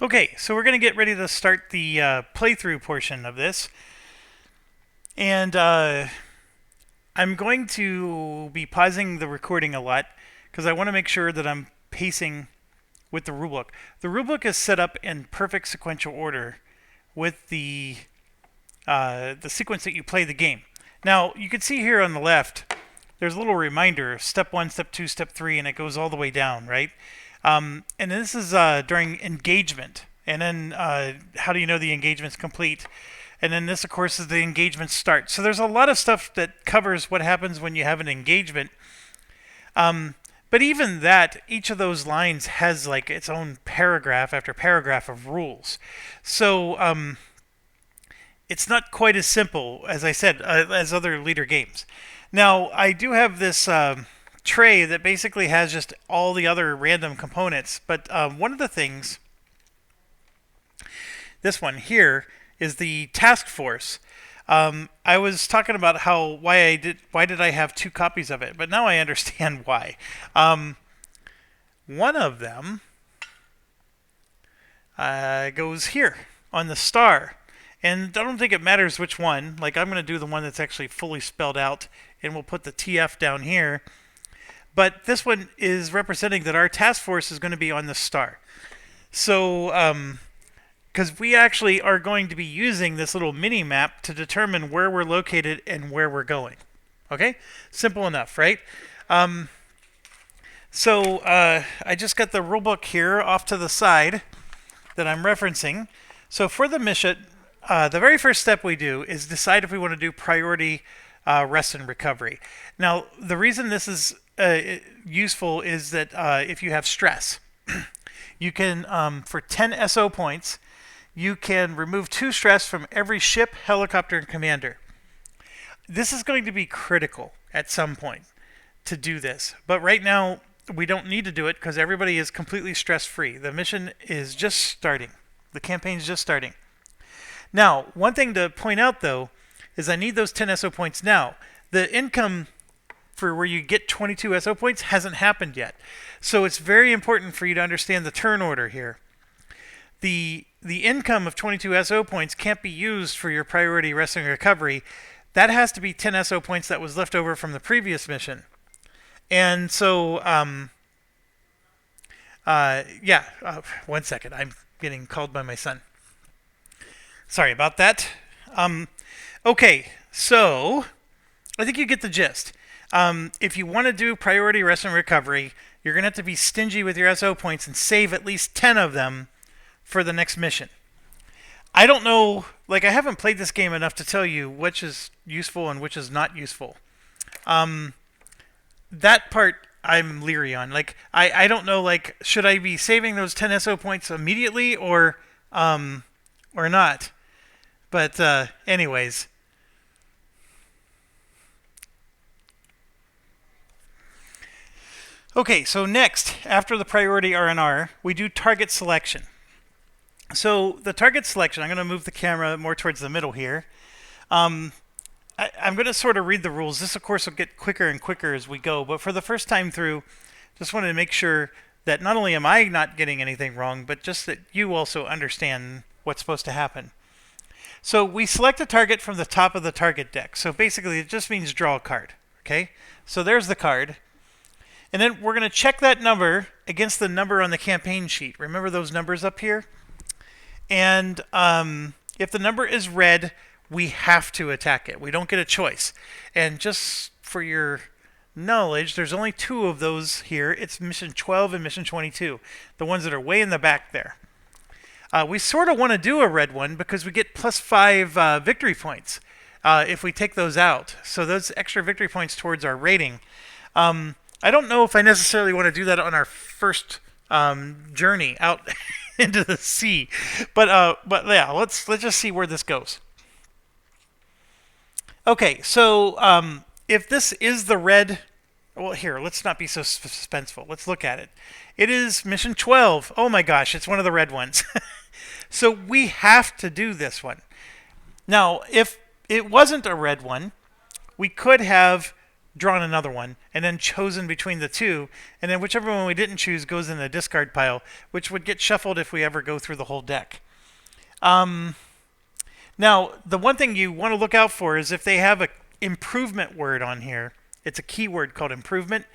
Okay, so we're going to get ready to start the playthrough portion of this. And I'm going to be pausing the recording a lot because I want to make sure that I'm pacing with the rulebook. The rulebook is set up in perfect sequential order with the sequence that you play the game. Now, you can see here on the left, there's a little reminder, step 1, step 2, step 3, and it goes all the way down, right? And this is during engagement. And then how do you know the engagement's complete? And then this, of course, is the engagement start. So there's a lot of stuff that covers what happens when you have an engagement. But even that, each of those lines has like its own paragraph after paragraph of rules. So it's not quite as simple, as I said, as other leader games. Now, I do have this tray that basically has just all the other random components. But one of the things, this one here, is the task force. I was talking about why did I have 2 copies of it, but now I understand why. One of them goes here on the star. And I don't think it matters which one. Like, I'm going to do the one that's actually fully spelled out, and we'll put the TF down here. But this one is representing that our task force is going to be on the star. So, because we actually are going to be using this little mini map to determine where we're located and where we're going. Okay? Simple enough, right? So, I just got the rulebook here off to the side that I'm referencing. So for the mission, the very first step we do is decide if we want to do priority rest and recovery. Now, the reason this is useful is that if you have stress, you can, for 10 SO points, you can remove 2 stress from every ship, helicopter, and commander. This is going to be critical at some point to do this. But right now, we don't need to do it because everybody is completely stress-free. The mission is just starting. The campaign is just starting. Now, one thing to point out, though, is I need those 10 SO points now. The income for where you get 22 SO points hasn't happened yet. So it's very important for you to understand the turn order here. The income of 22 SO points can't be used for your priority rest and recovery. That has to be 10 SO points that was left over from the previous mission. And so, one second. I'm getting called by my son. Sorry about that. Okay, so I think you get the gist. If you want to do priority rest and recovery, you're going to have to be stingy with your SO points and save at least 10 of them for the next mission. I don't know, like I haven't played this game enough to tell you which is useful and which is not useful. That part I'm leery on. Like I don't know, like should I be saving those 10 SO points immediately or not? But anyways. Okay, so next, after the priority R&R, we do target selection. So the target selection, I'm going to move the camera more towards the middle here. I'm going to sort of read the rules. This, of course, will get quicker and quicker as we go. But for the first time through, just wanted to make sure that not only am I not getting anything wrong, but just that you also understand what's supposed to happen. So we select a target from the top of the target deck. So basically, it just means draw a card. Okay? So there's the card. And then we're going to check that number against the number on the campaign sheet. Remember those numbers up here? And if the number is red, we have to attack it. We don't get a choice. And just for your knowledge, there's only 2 of those here. It's mission 12 and mission 22, the ones that are way in the back there. We sort of want to do a red one because we get +5 victory points if we take those out. So those extra victory points towards our rating. I don't know if I necessarily want to do that on our first journey out into the sea, but yeah, let's just see where this goes. Okay, so if this is the red, well, here, let's not be so suspenseful. Let's look at it. It is mission 12. Oh my gosh, it's one of the red ones. So we have to do this one. Now, if it wasn't a red one, we could have drawn another one, and then chosen between the two, and then whichever one we didn't choose goes in the discard pile, which would get shuffled if we ever go through the whole deck. Now, the one thing you want to look out for is if they have an improvement word on here. It's a keyword called improvement.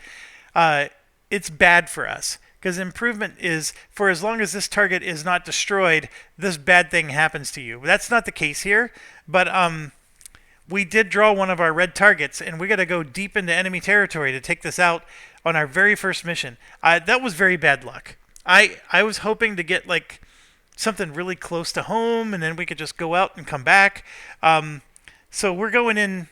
It's bad for us, because improvement is for as long as this target is not destroyed, this bad thing happens to you. That's not the case here, but we did draw one of our red targets, and we got to go deep into enemy territory to take this out on our very first mission. That was very bad luck. I was hoping to get like something really close to home, and then we could just go out and come back. So we're going in,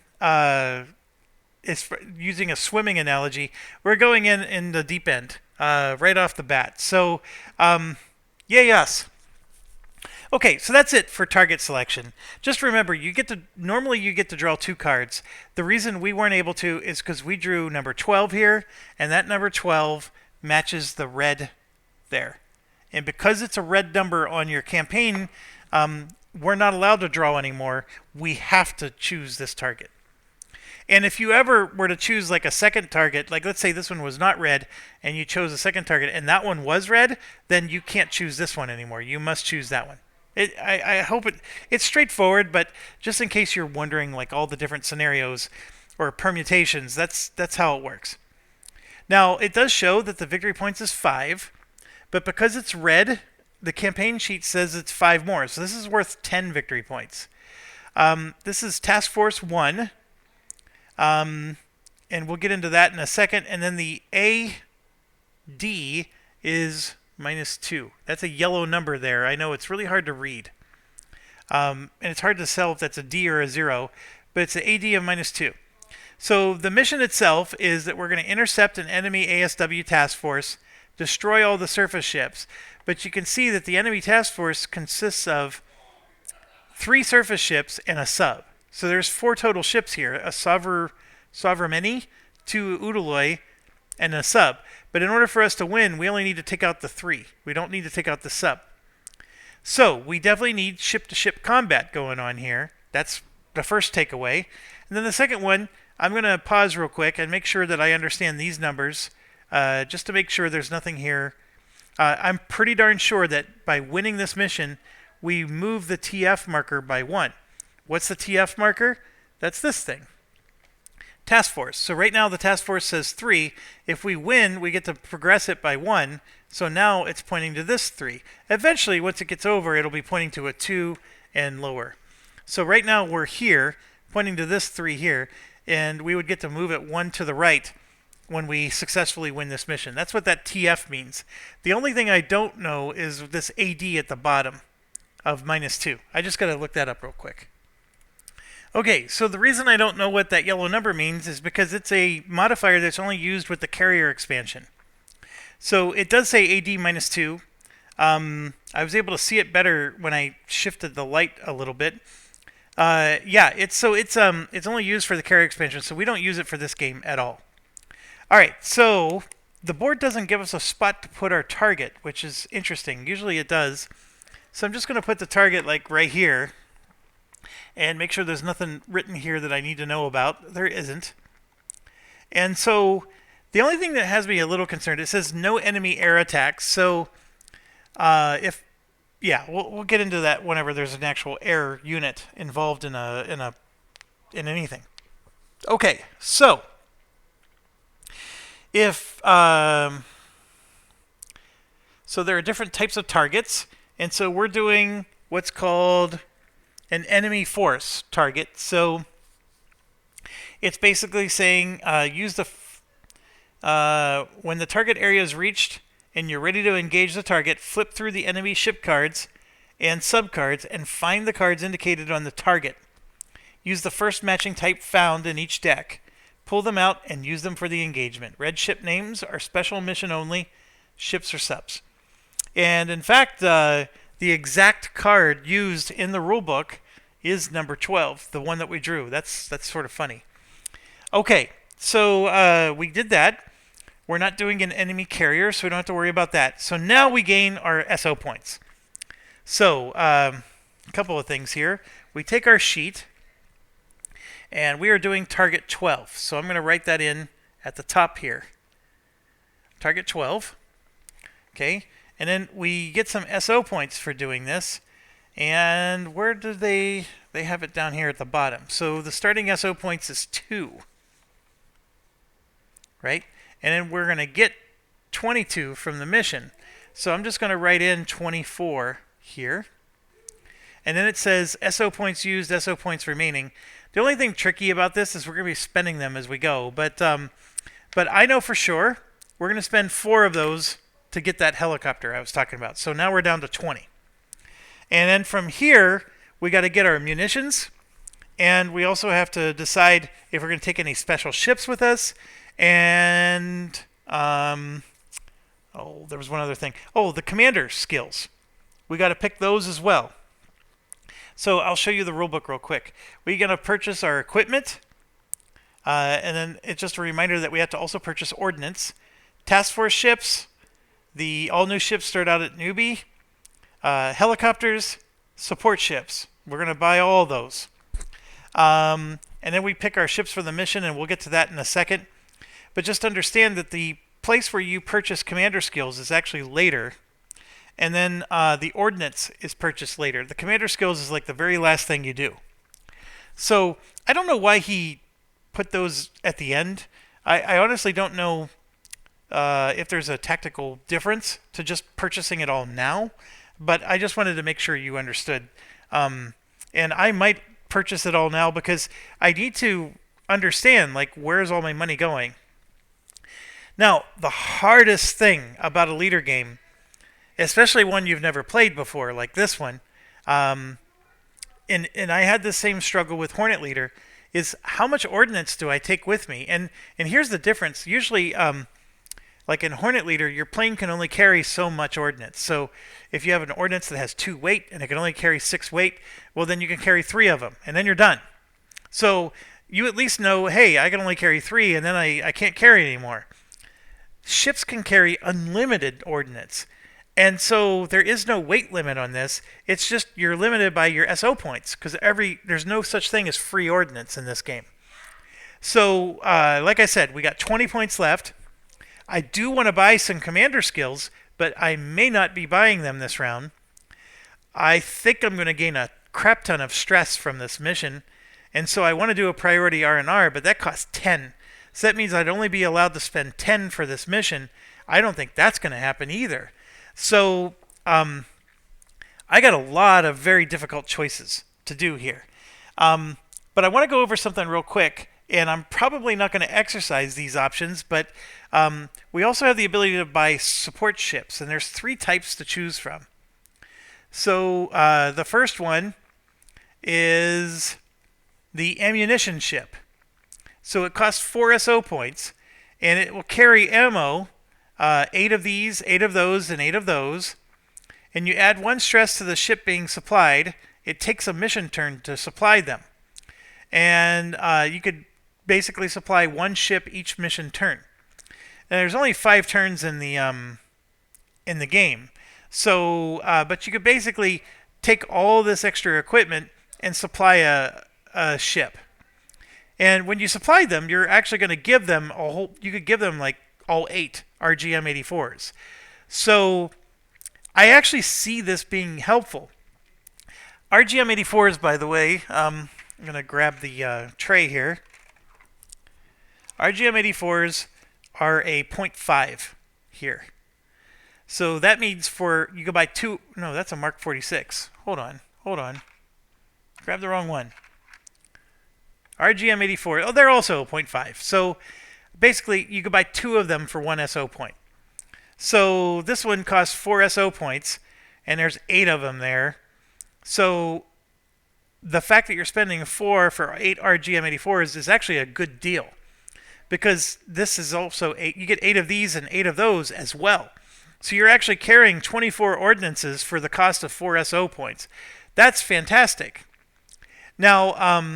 using a swimming analogy, we're going in the deep end right off the bat. So, yay us. Okay, so that's it for target selection. Just remember, normally you get to draw 2 cards. The reason we weren't able to is because we drew number 12 here, and that number 12 matches the red there. And because it's a red number on your campaign, we're not allowed to draw anymore. We have to choose this target. And if you ever were to choose like a second target, like let's say this one was not red, and you chose a second target, and that one was red, then you can't choose this one anymore. You must choose that one. I hope it's straightforward, but just in case you're wondering like all the different scenarios or permutations, that's how it works. Now, it does show that the victory points is 5, but because it's red, the campaign sheet says it's 5 more. So this is worth 10 victory points. This is Task Force 1, and we'll get into that in a second. And then the AD is -2. That's a yellow number there. I know it's really hard to read. And it's hard to tell if that's a D or a 0, but it's an AD of -2. So the mission itself is that we're going to intercept an enemy ASW task force, destroy all the surface ships. But you can see that the enemy task force consists of 3 surface ships and a sub. So there's 4 total ships here, a Sovereign, 2 Udaloi, and a sub. But in order for us to win, we only need to take out the 3. We don't need to take out the sub. So we definitely need ship-to-ship combat going on here. That's the first takeaway. And then the second one, I'm going to pause real quick and make sure that I understand these numbers, just to make sure there's nothing here. I'm pretty darn sure that by winning this mission, we move the TF marker by 1. What's the TF marker? That's this thing. Task Force. So right now the task force says 3. If we win, we get to progress it by 1. So now it's pointing to this 3. Eventually, once it gets over, it'll be pointing to a 2 and lower. So right now we're here, pointing to this 3 here, and we would get to move it 1 to the right when we successfully win this mission. That's what that TF means. The only thing I don't know is this AD at the bottom of -2. I just got to look that up real quick. Okay, so the reason I don't know what that yellow number means is because it's a modifier that's only used with the carrier expansion. So it does say AD -2. I was able to see it better when I shifted the light a little bit. Yeah, it's only used for the carrier expansion, so we don't use it for this game at all. All right, so the board doesn't give us a spot to put our target, which is interesting. Usually it does. So I'm just going to put the target like right here and make sure there's nothing written here that I need to know about. There isn't. And so the only thing that has me a little concerned, it says no enemy air attacks. So we'll get into that whenever there's an actual air unit involved in anything. Okay, so so there are different types of targets, and so we're doing what's called an enemy force target. So it's basically saying use when the target area is reached and you're ready to engage the target, flip through the enemy ship cards and sub cards and find the cards indicated on the target. Use the first matching type found in each deck. Pull them out and use them for the engagement. Red ship names are special mission only. Ships are subs. And in fact, the exact card used in the rulebook is number 12, the one that we drew. That's sort of funny. Okay, so we did that. We're not doing an enemy carrier, so we don't have to worry about that. So now we gain our SO points. So a couple of things here. We take our sheet, And we are doing target 12. So I'm going to write that in at the top here. Target 12. Okay. And then we get some SO points for doing this. And where do they have it down here at the bottom. So the starting SO points is 2. Right? And then we're going to get 22 from the mission. So I'm just going to write in 24 here. And then it says SO points used, SO points remaining. The only thing tricky about this is we're going to be spending them as we go. But I know for sure we're going to spend 4 of those to get that helicopter I was talking about. So now we're down to 20. And then from here, we got to get our munitions. And we also have to decide if we're going to take any special ships with us. And, there was one other thing. Oh, the commander skills. We got to pick those as well. So I'll show you the rulebook real quick. We're going to purchase our equipment. And then it's just a reminder that we have to also purchase ordnance. Task force ships. The all new ships start out at newbie. Helicopters. Support ships. We're going to buy all those. And then we pick our ships for the mission, and we'll get to that in a second. But just understand that the place where you purchase commander skills is actually later. And then the ordnance is purchased later. The commander skills is like the very last thing you do. So I don't know why he put those at the end. I honestly don't know if there's a tactical difference to just purchasing it all now. But I just wanted to make sure you understood. And I might purchase it all now because I need to understand, like, where's all my money going? Now, the hardest thing about a leader game, especially one you've never played before, like this one, and I had the same struggle with Hornet Leader, is how much ordnance do I take with me? And here's the difference. Usually, like in Hornet Leader, your plane can only carry so much ordnance. So if you have an ordnance that has 2 weight and it can only carry 6 weight, well, then you can carry 3 of them, and then you're done. So you at least know, hey, I can only carry 3, and then I can't carry anymore. Ships can carry unlimited ordnance. And so there is no weight limit on this. It's just you're limited by your SO points because there's no such thing as free ordnance in this game. So like I said, we got 20 points left. I do want to buy some commander skills, but I may not be buying them this round. I think I'm going to gain a crap ton of stress from this mission. And so I want to do a priority R&R, but that costs 10. So that means I'd only be allowed to spend 10 for this mission. I don't think that's going to happen either. So I got a lot of very difficult choices to do here. But I want to go over something real quick, and I'm probably not going to exercise these options, but we also have the ability to buy support ships, and there's 3 types to choose from. So the first one is the ammunition ship. So it costs 4 SO points, and it will carry ammo, 8 of these, 8 of those, and 8 of those. And you add 1 stress to the ship being supplied. It takes a mission turn to supply them. And you could basically supply 1 ship each mission turn. And there's only 5 turns in the game. So, but you could basically take all this extra equipment and supply a ship. And when you supply them, you're actually going to give them you could give them like all 8 RGM-84s. So I actually see this being helpful. RGM-84s, by the way, I'm going to grab the tray here. RGM-84s are a 0.5 here. So that means you can buy 2. No, that's a Mark 46. Hold on. Grab the wrong one. RGM-84. Oh, they're also a 0.5. So basically, you could buy 2 of them for 1 SO point. So this one costs 4 SO points, and there's 8 of them there. So the fact that you're spending 4 for 8 RGM-84s is actually a good deal, because this is also 8. You get 8 of these and 8 of those as well. So you're actually carrying 24 ordnances for the cost of 4 SO points. That's fantastic. Now,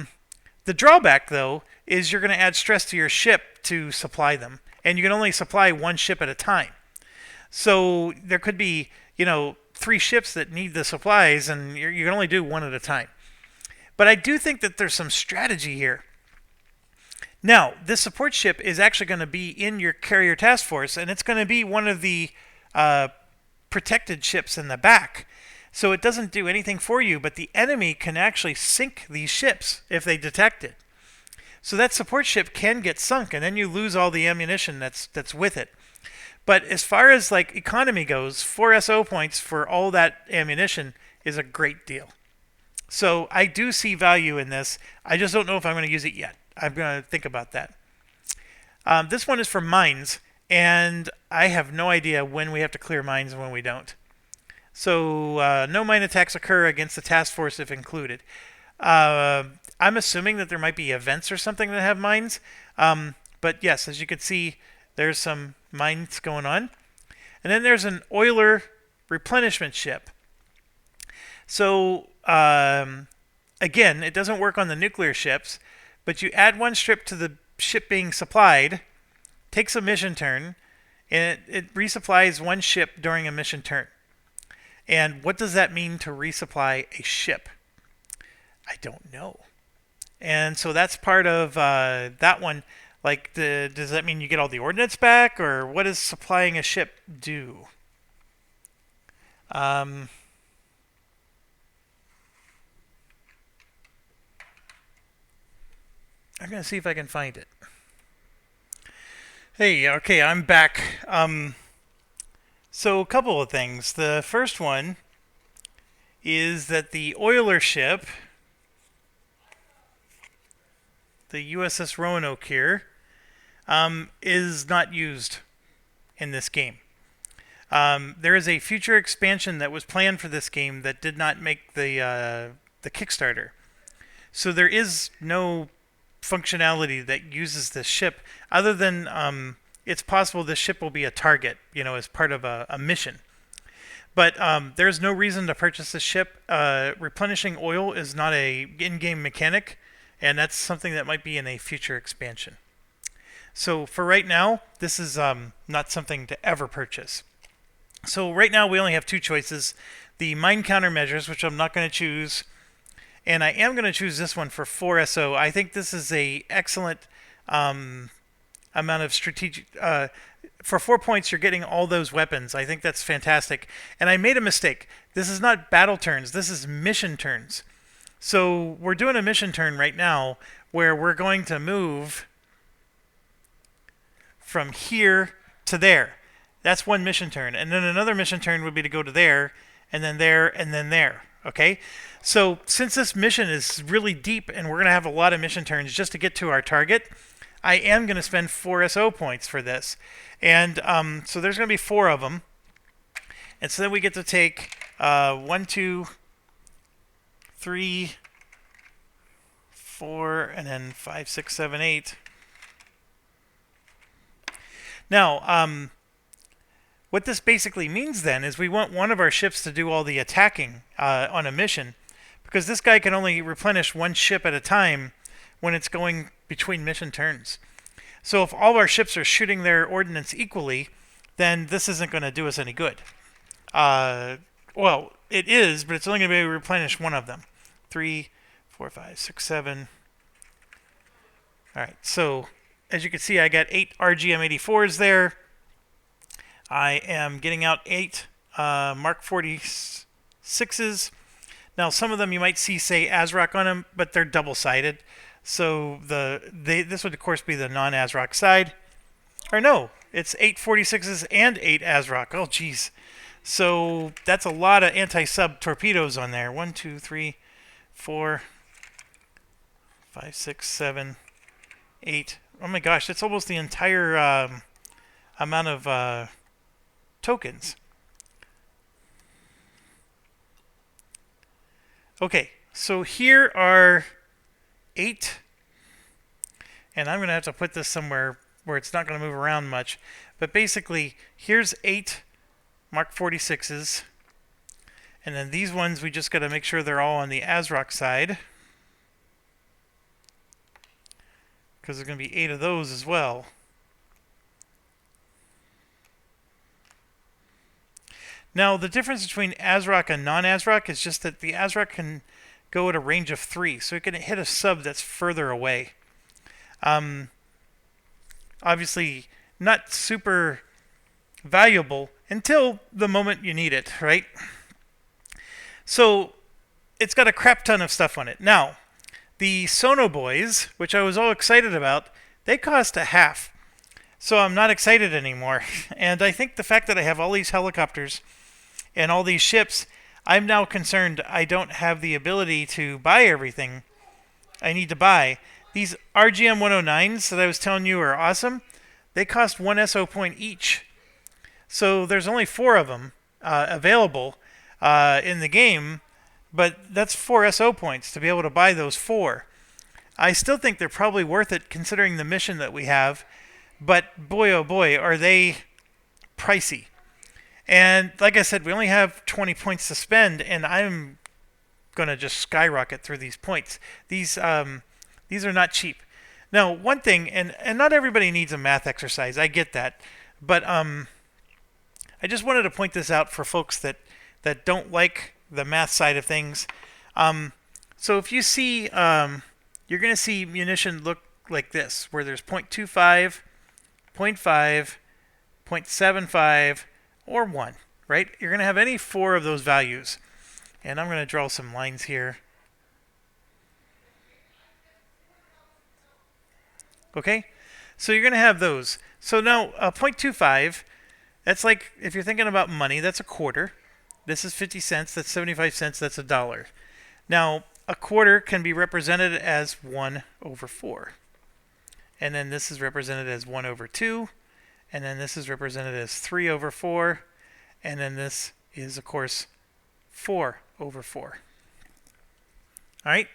the drawback, though, is you're going to add stress to your ship to supply them, and you can only supply 1 ship at a time. So there could be, 3 ships that need the supplies, and you can only do 1 at a time. But I do think that there's some strategy here. Now, this support ship is actually going to be in your carrier task force, and it's going to be one of the protected ships in the back. So it doesn't do anything for you, but the enemy can actually sink these ships if they detect it. So that support ship can get sunk, and then you lose all the ammunition that's with it. But as far as like economy goes, 4 SO points for all that ammunition is a great deal. So I do see value in this. I just don't know if I'm going to use it yet. I'm going to think about that. This one is for mines, and I have no idea when we have to clear mines and when we don't. So no mine attacks occur against the task force if included. I'm assuming that there might be events or something that have mines. But yes, as you can see, there's some mines going on. And then there's an oiler replenishment ship. So again, it doesn't work on the nuclear ships, but you add one strip to the ship being supplied, takes a mission turn, and it resupplies one ship during a mission turn. And what does that mean to resupply a ship? I don't know. And so that's part of that one. Like, does that mean you get all the ordnance back, or what does supplying a ship do? I'm going to see if I can find it. Hey, okay, I'm back. So a couple of things. The first one is that the oiler ship, the USS Roanoke here, is not used in this game. There is a future expansion that was planned for this game that did not make the Kickstarter. So there is no functionality that uses this ship other than it's possible this ship will be a target, as part of a mission. But there's no reason to purchase this ship. Replenishing oil is not a in-game mechanic, and that's something that might be in a future expansion. So for right now, this is not something to ever purchase. So right now we only have two choices. The mine countermeasures, which I'm not going to choose, and I am going to choose this one for 4 SO. I think this is a excellent amount of strategic... for 4 points, you're getting all those weapons. I think that's fantastic. And I made a mistake. This is not battle turns. This is mission turns. So we're doing a mission turn right now where we're going to move from here to there. That's one mission turn. And then another mission turn would be to go to there, and then there, and then there. Okay? So since this mission is really deep and we're going to have a lot of mission turns just to get to our target, I am going to spend 4 SO points for this. And so there's going to be 4 of them. And so then we get to take 1, 2, 3, 4, and then 5, 6, 7, 8. Now, what this basically means then is we want one of our ships to do all the attacking on a mission, because this guy can only replenish one ship at a time when it's going between mission turns. So if all of our ships are shooting their ordnance equally, then this isn't going to do us any good. Well, it is, but it's only going to be able to replenish one of them. 3, 4, 5, 6, 7. All right, so as you can see, I got 8 RGM-84s there. I am getting out 8 Mark 46s. Now, some of them you might see say ASRock on them, but they're double-sided. So this would, of course, be the non-ASRock side. Or no, it's 8 46s and 8 ASRock. Oh, geez. So that's a lot of anti-sub torpedoes on there. 1, 2, 3, 4, 5, 6, 7, 8. Oh my gosh, that's almost the entire amount of tokens. Okay, so here are 8, and I'm going to have to put this somewhere where it's not going to move around much, but basically here's 8 Mark 46s, and then these ones we just got to make sure they're all on the ASRock side, because there's going to be 8 of those as well. Now, the difference between ASRock and non-ASRock is just that the ASRock can go at a range of 3, so it can hit a sub that's further away. Obviously not super valuable until the moment you need it, right? So it's got a crap ton of stuff on it. Now, the Sono Boys, which I was all excited about, they cost a half. So I'm not excited anymore. And I think the fact that I have all these helicopters and all these ships, I'm now concerned I don't have the ability to buy everything I need to buy. These RGM 109s that I was telling you are awesome. They cost 1 SO point each. So there's only 4 of them available in the game, but that's 4 SO points to be able to buy those 4. I still think they're probably worth it considering the mission that we have, but boy oh boy are they pricey. And like I said, we only have 20 points to spend, and I'm going to just skyrocket through these points. These are not cheap. Now, one thing, and not everybody needs a math exercise, I get that, but I just wanted to point this out for folks that don't like the math side of things. So if you see, you're going to see munition look like this, where there's 0.25, 0.5, 0.75, or 1, right? You're going to have any 4 of those values. And I'm going to draw some lines here. Okay? So you're going to have those. So now 0.25, that's like, if you're thinking about money, that's a quarter. This is 50 cents, that's 75 cents, that's $1. Now, a quarter can be represented as 1 over 4. And then this is represented as 1 over 2. And then this is represented as 3 over 4. And then this is, of course, 4 over 4. All right?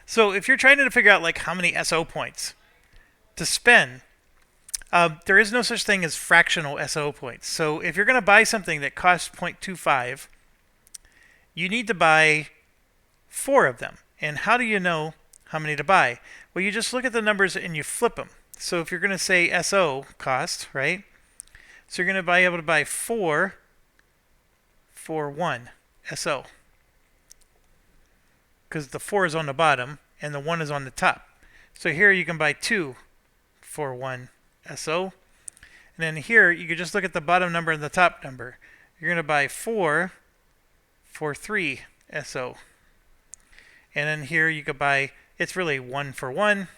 So if you're trying to figure out like how many SO points to spend, there is no such thing as fractional SO points. So if you're going to buy something that costs 0.25, you need to buy 4 of them. And how do you know how many to buy? Well, you just look at the numbers and you flip them. So if you're going to say SO cost, right? So you're going to be able to buy 4 for 1 SO. Because the 4 is on the bottom and the 1 is on the top. So here you can buy 2 for 1 SO. And then here you can just look at the bottom number and the top number. You're going to buy 4 for 3 SO. And then here you could buy, it's really 1 for 1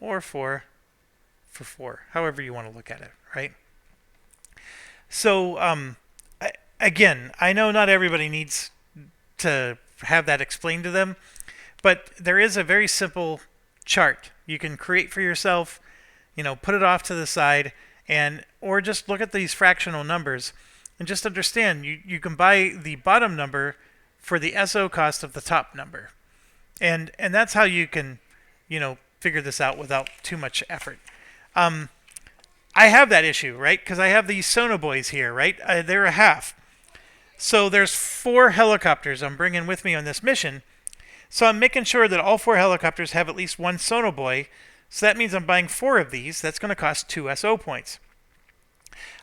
or 4 for 4, however you want to look at it, right? So again, I know not everybody needs to have that explained to them, but there is a very simple chart you can create for yourself, put it off to the side, or just look at these fractional numbers and just understand you can buy the bottom number for the SO cost of the top number. And that's how you can, figure this out without too much effort. I have that issue, right? Because I have these Sono Boys here, right? They're a half. So there's 4 helicopters I'm bringing with me on this mission. So I'm making sure that all 4 helicopters have at least 1 Sono Boy. So that means I'm buying 4 of these. That's going to cost 2 SO points.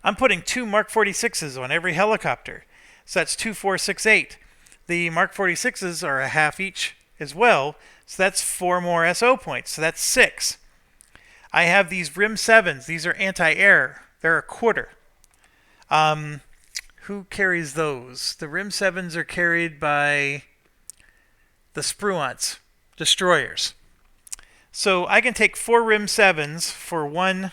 I'm putting 2 Mark 46s on every helicopter. So that's 2, 4, 6, 8. The Mark 46s are a half each as well. So that's 4 more SO points. So that's 6. I have these RIM 7s. These are anti-air. They're a quarter. Who carries those? The RIM 7s are carried by the Spruance destroyers. So I can take 4 RIM 7s for 1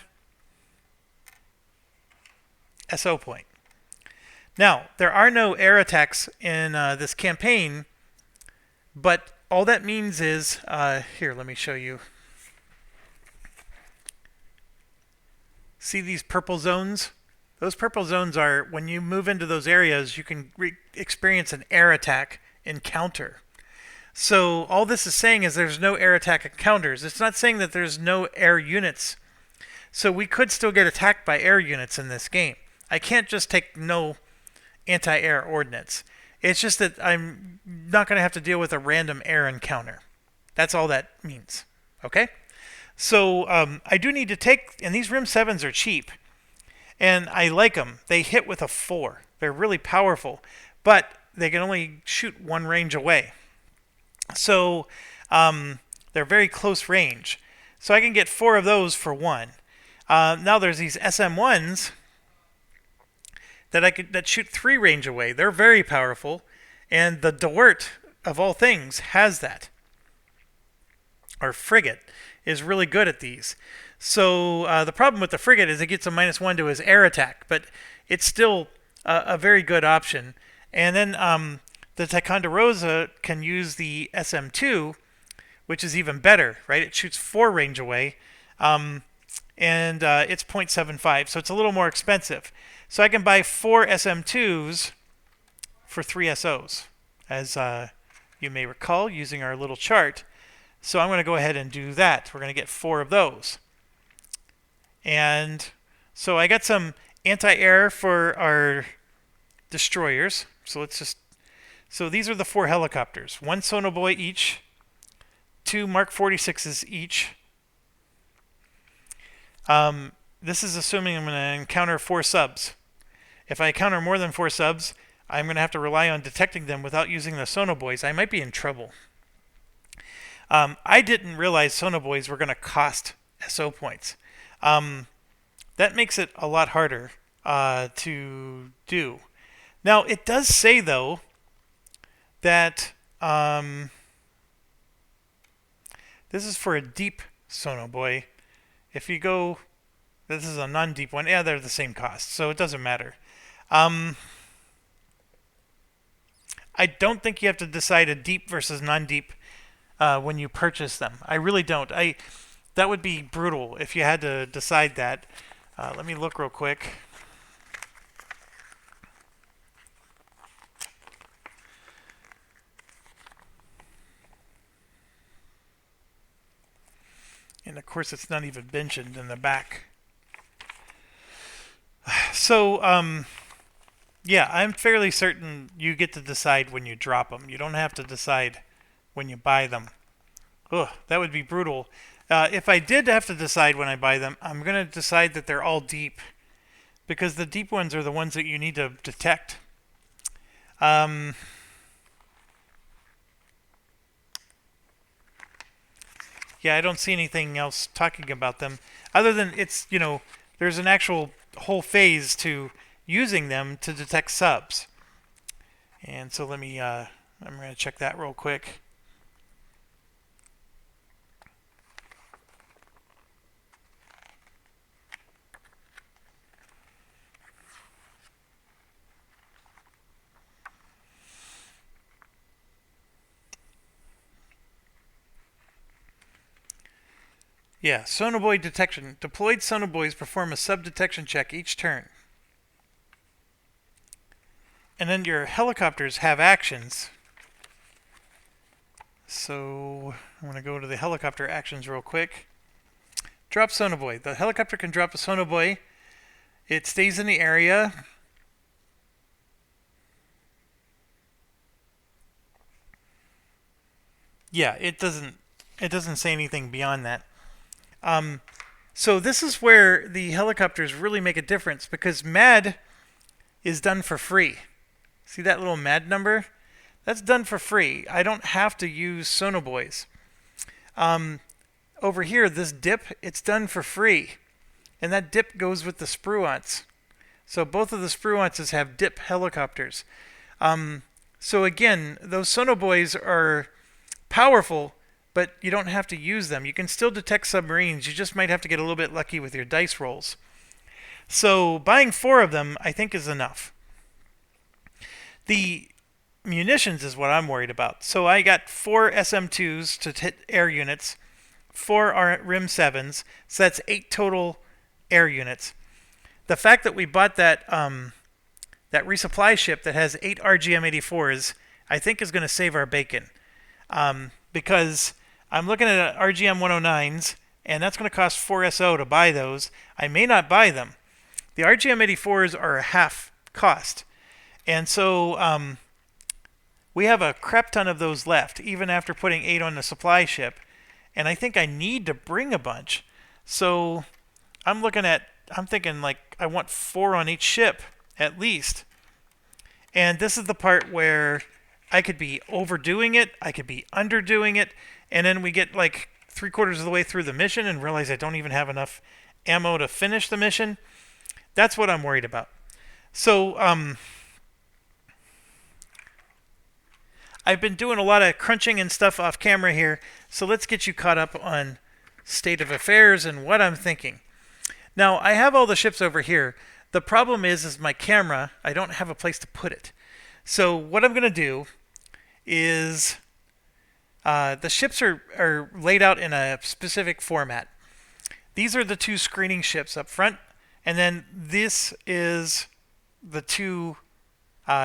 SO point. Now, there are no air attacks in this campaign, but all that means is, here, let me show you. See these purple zones? Those purple zones are, when you move into those areas, you can experience an air attack encounter. So all this is saying is there's no air attack encounters. It's not saying that there's no air units. So we could still get attacked by air units in this game. I can't just take no anti-air ordnance. It's just that I'm not going to have to deal with a random air encounter. That's all that means. Okay? So I do need to take, and these RIM 7s are cheap, and I like them. They hit with a 4. They're really powerful, but they can only shoot 1 range away. So They're very close range. So I can get 4 of those for 1. Now there's these SM1s that shoot 3 range away. They're very powerful, and the Dewart, of all things, has that. Or Frigate is really good at these. So the problem with the Frigate is it gets a -1 to his air attack, but it's still a very good option. And then the Ticonderoga can use the SM2, which is even better, right? It shoots 4 range away, and it's 0.75, so it's a little more expensive. So I can buy 4 SM2s for 3 SOs, as you may recall, using our little chart. So I'm going to go ahead and do that. We're going to get 4 of those. And so I got some anti-air for our destroyers. So these are the 4 helicopters. 1 sonobuoy each, 2 Mark 46s each. This is assuming I'm going to encounter 4 subs. If I encounter more than 4 subs, I'm going to have to rely on detecting them without using the sonobuoys. I might be in trouble. I didn't realize sonobuoys were going to cost SO points. That makes it a lot harder to do. Now, it does say, though, that this is for a deep sonobuoy. If you go, this is a non-deep one. Yeah, they're the same cost, so it doesn't matter. I don't think you have to decide a deep versus non-deep when you purchase them. I really don't. That would be brutal if you had to decide that. Let me look real quick. And of course, it's not even mentioned in the back. So, yeah, I'm fairly certain you get to decide when you drop them. You don't have to decide when you buy them. Ugh, that would be brutal. If I did have to decide when I buy them, I'm going to decide that they're all deep, because the deep ones are the ones that you need to detect. Yeah, I don't see anything else talking about them, other than it's, there's an actual whole phase to using them to detect subs. And so let me, I'm going to check that real quick. Yeah, sonobuoy detection. Deployed sonobuoys perform a sub-detection check each turn. And then your helicopters have actions. So I'm going to go to the helicopter actions real quick. Drop sonobuoy. The helicopter can drop a sonobuoy. It stays in the area. Yeah, it doesn't say anything beyond that. So this is where the helicopters really make a difference, because MAD is done for free. See that little MAD number? That's done for free. I don't have to use sonobuoys. Over here, this dip, it's done for free. And that dip goes with the Spruance. So both of the Spruances have dip helicopters. So again, those sonobuoys are powerful, but you don't have to use them. You can still detect submarines. You just might have to get a little bit lucky with your dice rolls. So buying 4 of them, I think, is enough. The munitions is what I'm worried about. So I got 4 SM2s to hit air units, 4 RIM 7s, so that's 8 total air units. The fact that we bought that resupply ship that has 8 RGM-84s, I think, is going to save our bacon. Because I'm looking at RGM-109s, and that's going to cost 4 SO to buy those. I may not buy them. The RGM-84s are a half cost. And so we have a crap ton of those left, even after putting 8 on the supply ship. And I think I need to bring a bunch. So I'm thinking like I want 4 on each ship at least. And this is the part where I could be overdoing it, I could be underdoing it, and then we get like 3/4 of the way through the mission and realize I don't even have enough ammo to finish the mission. That's what I'm worried about. So I've been doing a lot of crunching and stuff off camera here, so let's get you caught up on state of affairs and what I'm thinking. Now, I have all the ships over here. The problem is my camera, I don't have a place to put it. So what I'm going to do is the ships are laid out in a specific format. These are the 2 screening ships up front, and then this is the 2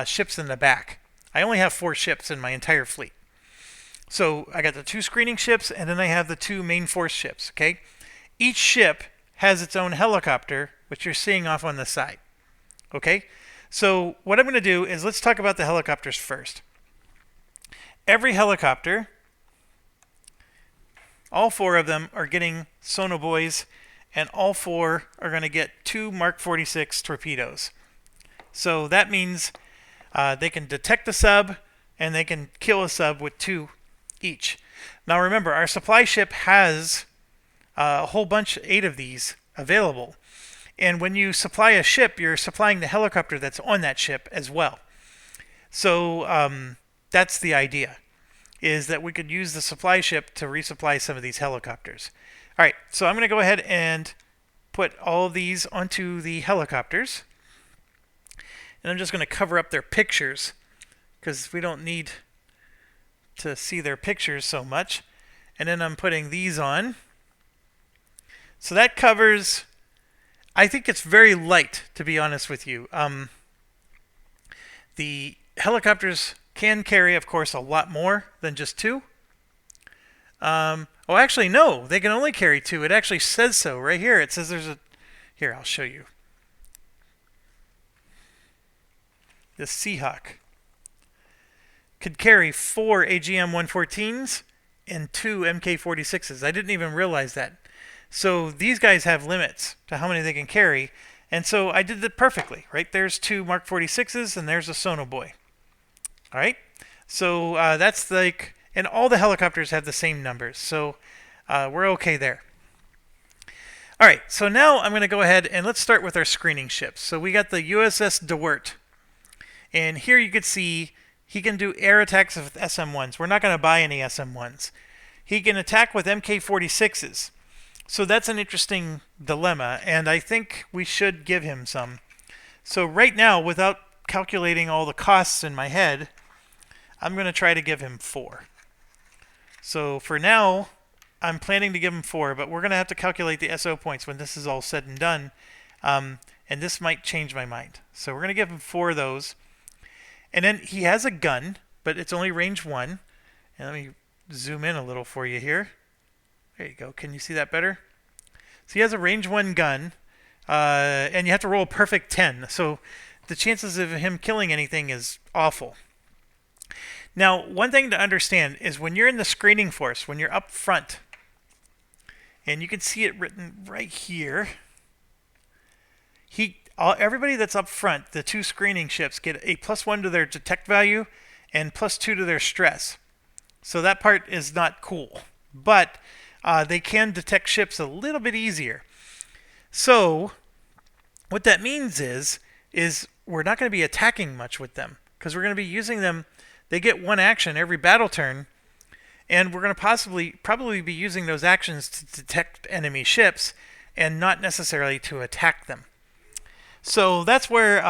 ships in the back. I only have 4 ships in my entire fleet. So I got the 2 screening ships, and then I have the 2 main force ships, okay? Each ship has its own helicopter, which you're seeing off on the side, okay? So what I'm going to do is let's talk about the helicopters first. Every helicopter, all 4 of them are getting sonobuoys, and all 4 are going to get 2 Mark 46 torpedoes. So that means they can detect a sub, and they can kill a sub with 2 each. Now remember, our supply ship has a whole bunch, 8 of these available. And when you supply a ship, you're supplying the helicopter that's on that ship as well. So that's the idea, is that we could use the supply ship to resupply some of these helicopters. All right, so I'm going to go ahead and put all of these onto the helicopters. And I'm just going to cover up their pictures because we don't need to see their pictures so much. And then I'm putting these on. So that covers, I think it's very light, to be honest with you. The helicopters can carry, of course, a lot more than just 2. Oh, actually, no, they can only carry 2. It actually says so right here. It says there's a, here, I'll show you. The Seahawk could carry 4 AGM-114s and 2 MK-46s. I didn't even realize that. So these guys have limits to how many they can carry, and so I did it perfectly, right? There's 2 Mark 46s, and there's a sonobuoy. All right? So that's like, and all the helicopters have the same numbers, so we're okay there. All right, so now I'm going to go ahead and let's start with our screening ships. So we got the USS DeWert. And here you can see he can do air attacks with SM-1s. We're not going to buy any SM-1s. He can attack with MK-46s. So that's an interesting dilemma, and I think we should give him some. So right now, without calculating all the costs in my head, I'm going to try to give him 4. So for now, I'm planning to give him 4, but we're going to have to calculate the SO points when this is all said and done. And this might change my mind. So we're going to give him 4 of those. And then he has a gun, but it's only range 1. And let me zoom in a little for you here. There you go. Can you see that better? So he has a range 1 gun, and you have to roll a perfect 10. So the chances of him killing anything is awful. Now, one thing to understand is when you're in the screening force, when you're up front, and you can see it written right here, everybody that's up front, the 2 screening ships, get a +1 to their detect value and +2 to their stress. So that part is not cool. But they can detect ships a little bit easier. So what that means is we're not going to be attacking much with them because we're going to be using them. They get 1 action every battle turn, and we're going to probably be using those actions to detect enemy ships and not necessarily to attack them. So that's where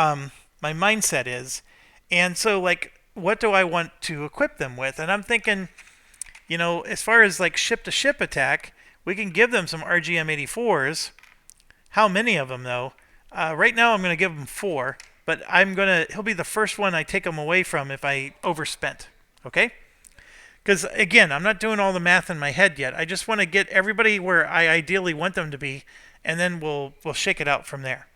my mindset is. And so, like, what do I want to equip them with? And I'm thinking, you know, as far as like ship-to-ship attack, we can give them some RGM-84s. How many of them, though? Right now I'm going to give him 4, but he'll be the first one I take him away from if I overspent. Okay? Because, again, I'm not doing all the math in my head yet. I just want to get everybody where I ideally want them to be, and then we'll shake it out from there.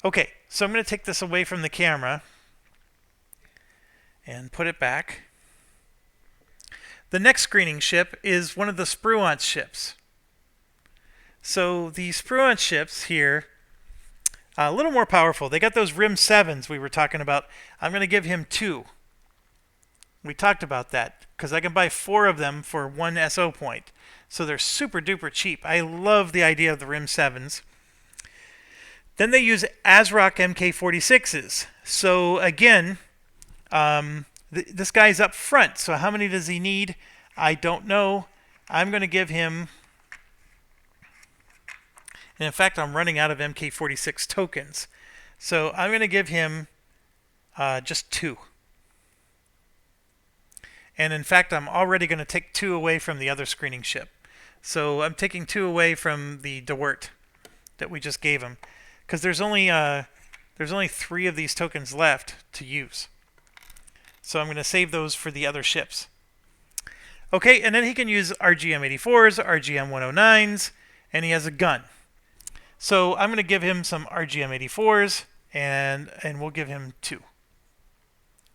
Okay, so I'm going to take this away from the camera and put it back. The next screening ship is one of the Spruance ships. So the Spruance ships here, a little more powerful. They got those Rim 7s we were talking about. I'm going to give him 2. We talked about that because I can buy 4 of them for 1 SO point. So they're super duper cheap. I love the idea of the RIM 7s. Then they use ASRock MK46s. So again, this guy's up front. So how many does he need? I don't know. I'm going to give him... And in fact, I'm running out of MK46 tokens. So I'm going to give him just 2. And in fact, I'm already going to take 2 away from the other screening ship. So I'm taking 2 away from the DeWert that we just gave him, because there's only 3 of these tokens left to use. So I'm going to save those for the other ships. Okay, and then he can use RGM-84s, RGM-109s, and he has a gun. So I'm going to give him some RGM-84s, and we'll give him 2.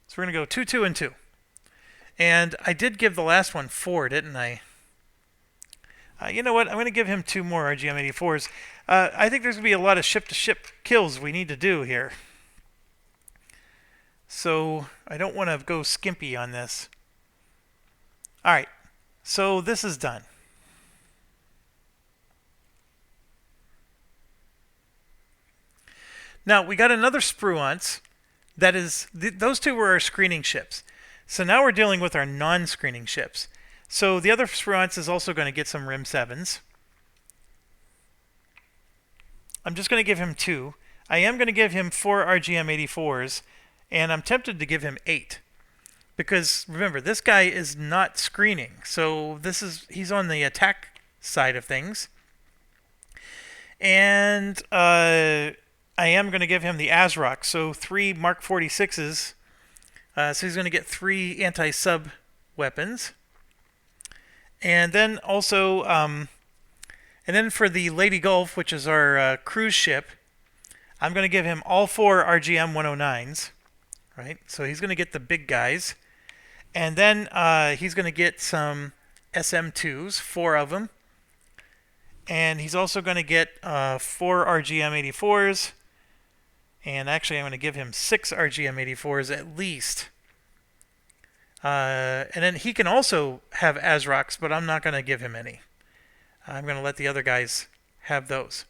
So we're going to go 2, 2, and 2. And I did give the last one 4, didn't I? You know what? I'm going to give him 2 more RGM-84s. I think there's going to be a lot of ship-to-ship kills we need to do here. So I don't want to go skimpy on this. Alright, so this is done. Now, we got another Spruance. That is, those 2 were our screening ships. So now we're dealing with our non-screening ships. So the other Spruance is also going to get some RIM 7s. I'm just going to give him 2. I am going to give him 4 RGM-84s, and I'm tempted to give him 8. Because remember, this guy is not screening. So he's on the attack side of things. And I am going to give him the ASRock. So 3 Mark 46s. So he's going to get 3 anti-sub weapons. And then also, and then for the Lady Gulf, which is our cruise ship, I'm going to give him all 4 RGM-109s. Right? So he's going to get the big guys. And then he's going to get some SM2s, 4 of them. And he's also going to get 4 RGM-84s. And actually, I'm going to give him 6 RGM-84s at least. And then he can also have ASRocks, but I'm not going to give him any. I'm going to let the other guys have those.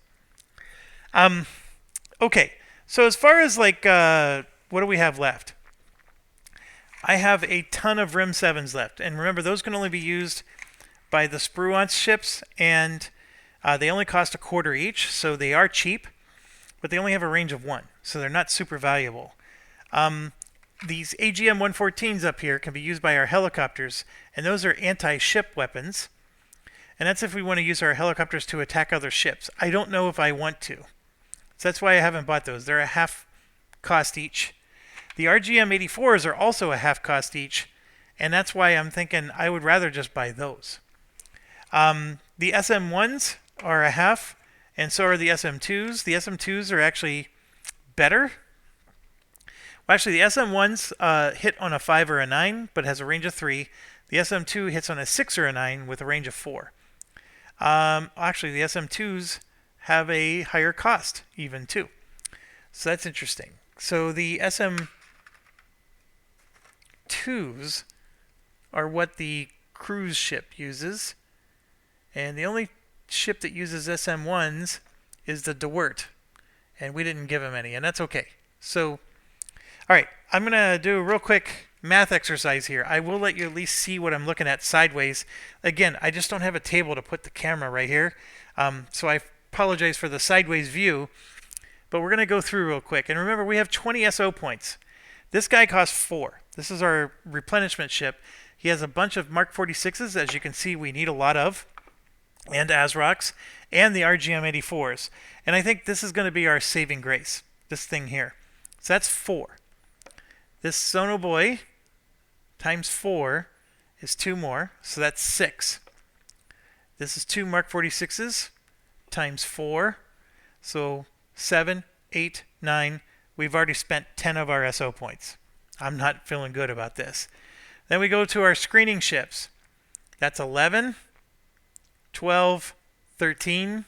Okay, so as far as like, what do we have left? I have a ton of RIM 7s left. And remember, those can only be used by the Spruance ships, and they only cost $0.25 each, so they are cheap, but they only have a range of 1, so they're not super valuable. These AGM-114s up here can be used by our helicopters, and those are anti-ship weapons. And that's if we want to use our helicopters to attack other ships. I don't know if I want to. So that's why I haven't bought those. They're a half cost each. The RGM-84s are also a half cost each, and that's why I'm thinking I would rather just buy those. The SM1s are a half, and so are the SM2s. The SM2s are actually better. Well, actually, the SM1s hit on a 5 or a 9, but has a range of 3. The SM2 hits on a 6 or a 9 with a range of 4. Actually, the SM2s have a higher cost, even too. So that's interesting. So the SM2s are what the cruise ship uses. And the only ship that uses SM1s is the DeWert. And we didn't give him any, and that's okay. So, alright, I'm going to do a real quick math exercise here. I will let you at least see what I'm looking at sideways. Again, I just don't have a table to put the camera right here. So I apologize for the sideways view. But we're going to go through real quick. And remember, we have 20 SO points. This guy costs 4. This is our replenishment ship. He has a bunch of Mark 46s, as you can see we need a lot of, and ASRocks, and the RGM-84s. And I think this is going to be our saving grace, this thing here. So that's 4. This Sono Boy times 4 is 2 more, so that's 6. This is 2 Mark 46s times 4, so 7, 8, 9. We've already spent 10 of our SO points. I'm not feeling good about this. Then we go to our screening ships. That's 11, 12, 13.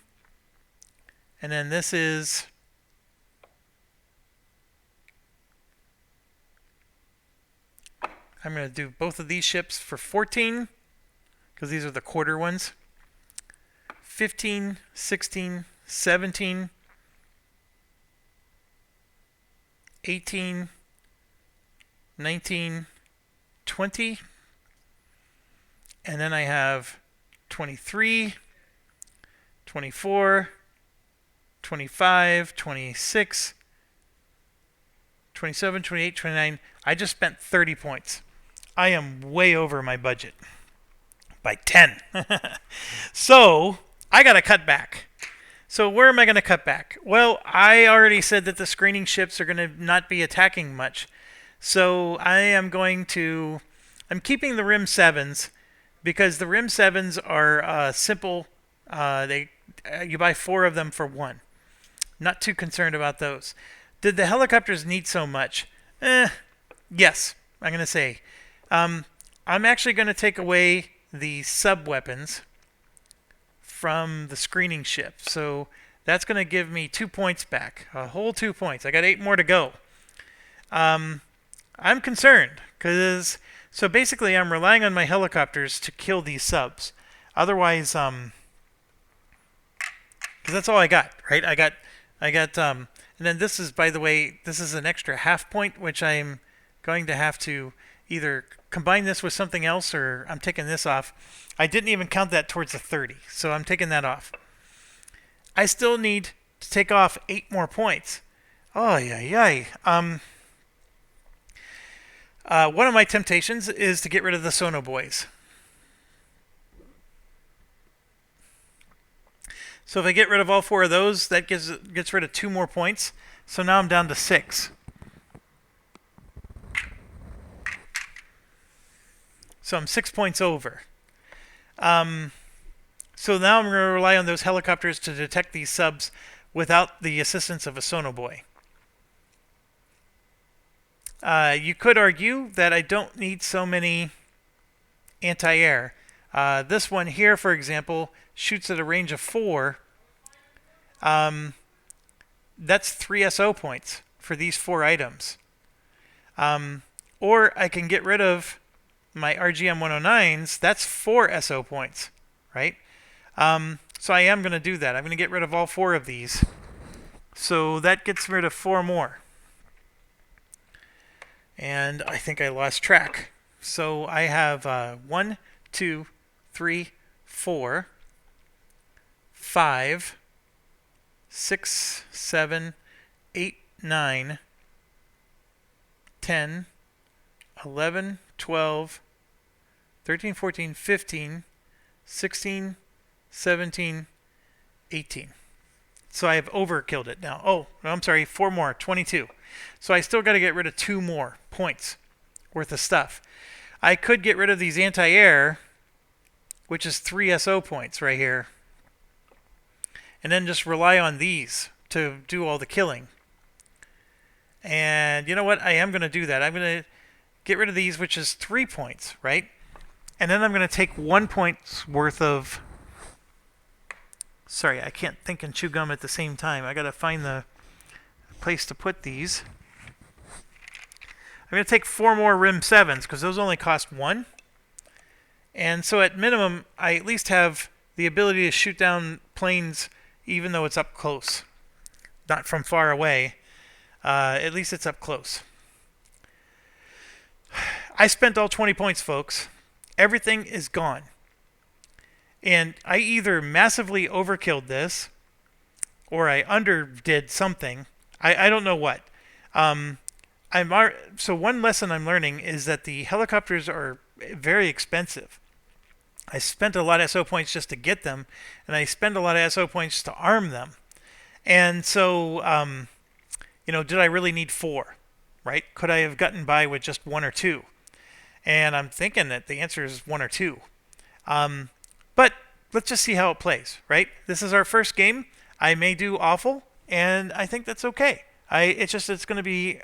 And then this is 14. I'm going to do both of these ships for 14, because these are the quarter ones. 15, 16, 17, 18, 19, 20, and then I have 23, 24, 25, 26, 27, 28, 29. I just spent 30 points. I am way over my budget by 10. So I got to cut back. So where am I going to cut back? Well, I already said that the screening ships are going to not be attacking much. So I'm keeping the Rim 7s because the Rim 7s are simple. You buy 4 of them for 1. Not too concerned about those. Did the helicopters need so much? Yes, I'm going to say. I'm actually going to take away the sub-weapons from the screening ship. So that's going to give me 2 points back. A whole 2 points. I got 8 more to go. I'm concerned because... So basically I'm relying on my helicopters to kill these subs. Otherwise, because that's all I got, right? I got, and then this is, by the way, this is an extra half point, which I'm going to have to either combine this with something else or I'm taking this off. I didn't even count that towards the 30, so I'm taking that off. I still need to take off 8 more points. Oh, yeah. One of my temptations is to get rid of the Sono Boys. So if I get rid of all 4 of those, that gets rid of 2 more points. So now I'm down to 6. So I'm 6 points over. So now I'm going to rely on those helicopters to detect these subs without the assistance of a Sono Boy. You could argue that I don't need so many anti-air. This one here, for example, shoots at a range of 4. That's 3 SO points for these 4 items. Or I can get rid of my RGM 109s. That's 4 SO points, right? So I am going to do that. I'm going to get rid of all 4 of these. So that gets rid of 4 more. And I think I lost track. So I have 1, 2, 3, 4, 5, 6, 7, 8, 9, 10, 11, 12, 13, 14, 15, 16, 17, 18. So I have overkilled it now. Oh, I'm sorry, 4 more, 22. So I still got to get rid of 2 more points worth of stuff. I could get rid of these anti-air, which is 3 SO points right here, and then just rely on these to do all the killing. And you know what? I am going to do that. I'm going to get rid of these, which is 3 points, right? And then I'm going to take 1 point's worth of... Sorry, I can't think and chew gum at the same time. I got to find the place to put these. I'm going to take 4 more Rim 7s because those only cost 1. And so at minimum, I at least have the ability to shoot down planes even though it's up close. Not from far away. At least it's up close. I spent all 20 points, folks. Everything is gone. And I either massively overkilled this or I underdid something. I don't know what. So one lesson I'm learning is that the helicopters are very expensive. I spent a lot of SO points just to get them, and I spend a lot of SO points to arm them. And so, did I really need 4? Right? Could I have gotten by with just 1 or 2? And I'm thinking that the answer is 1 or 2. But let's just see how it plays, right? This is our first game. I may do awful, and I think that's okay. It's going to be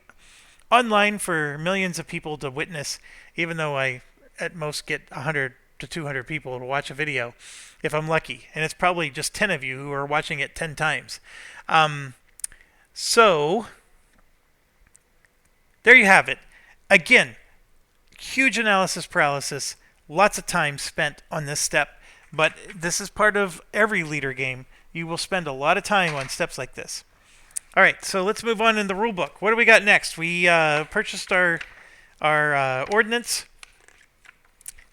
online for millions of people to witness, even though I at most get 100 to 200 people to watch a video, if I'm lucky. And it's probably just 10 of you who are watching it 10 times. So, there you have it. Again, huge analysis paralysis, lots of time spent on this step, but this is part of every leader game. You will spend a lot of time on steps like this. All right, so let's move on in the rule book. What do we got next? We purchased our ordnance.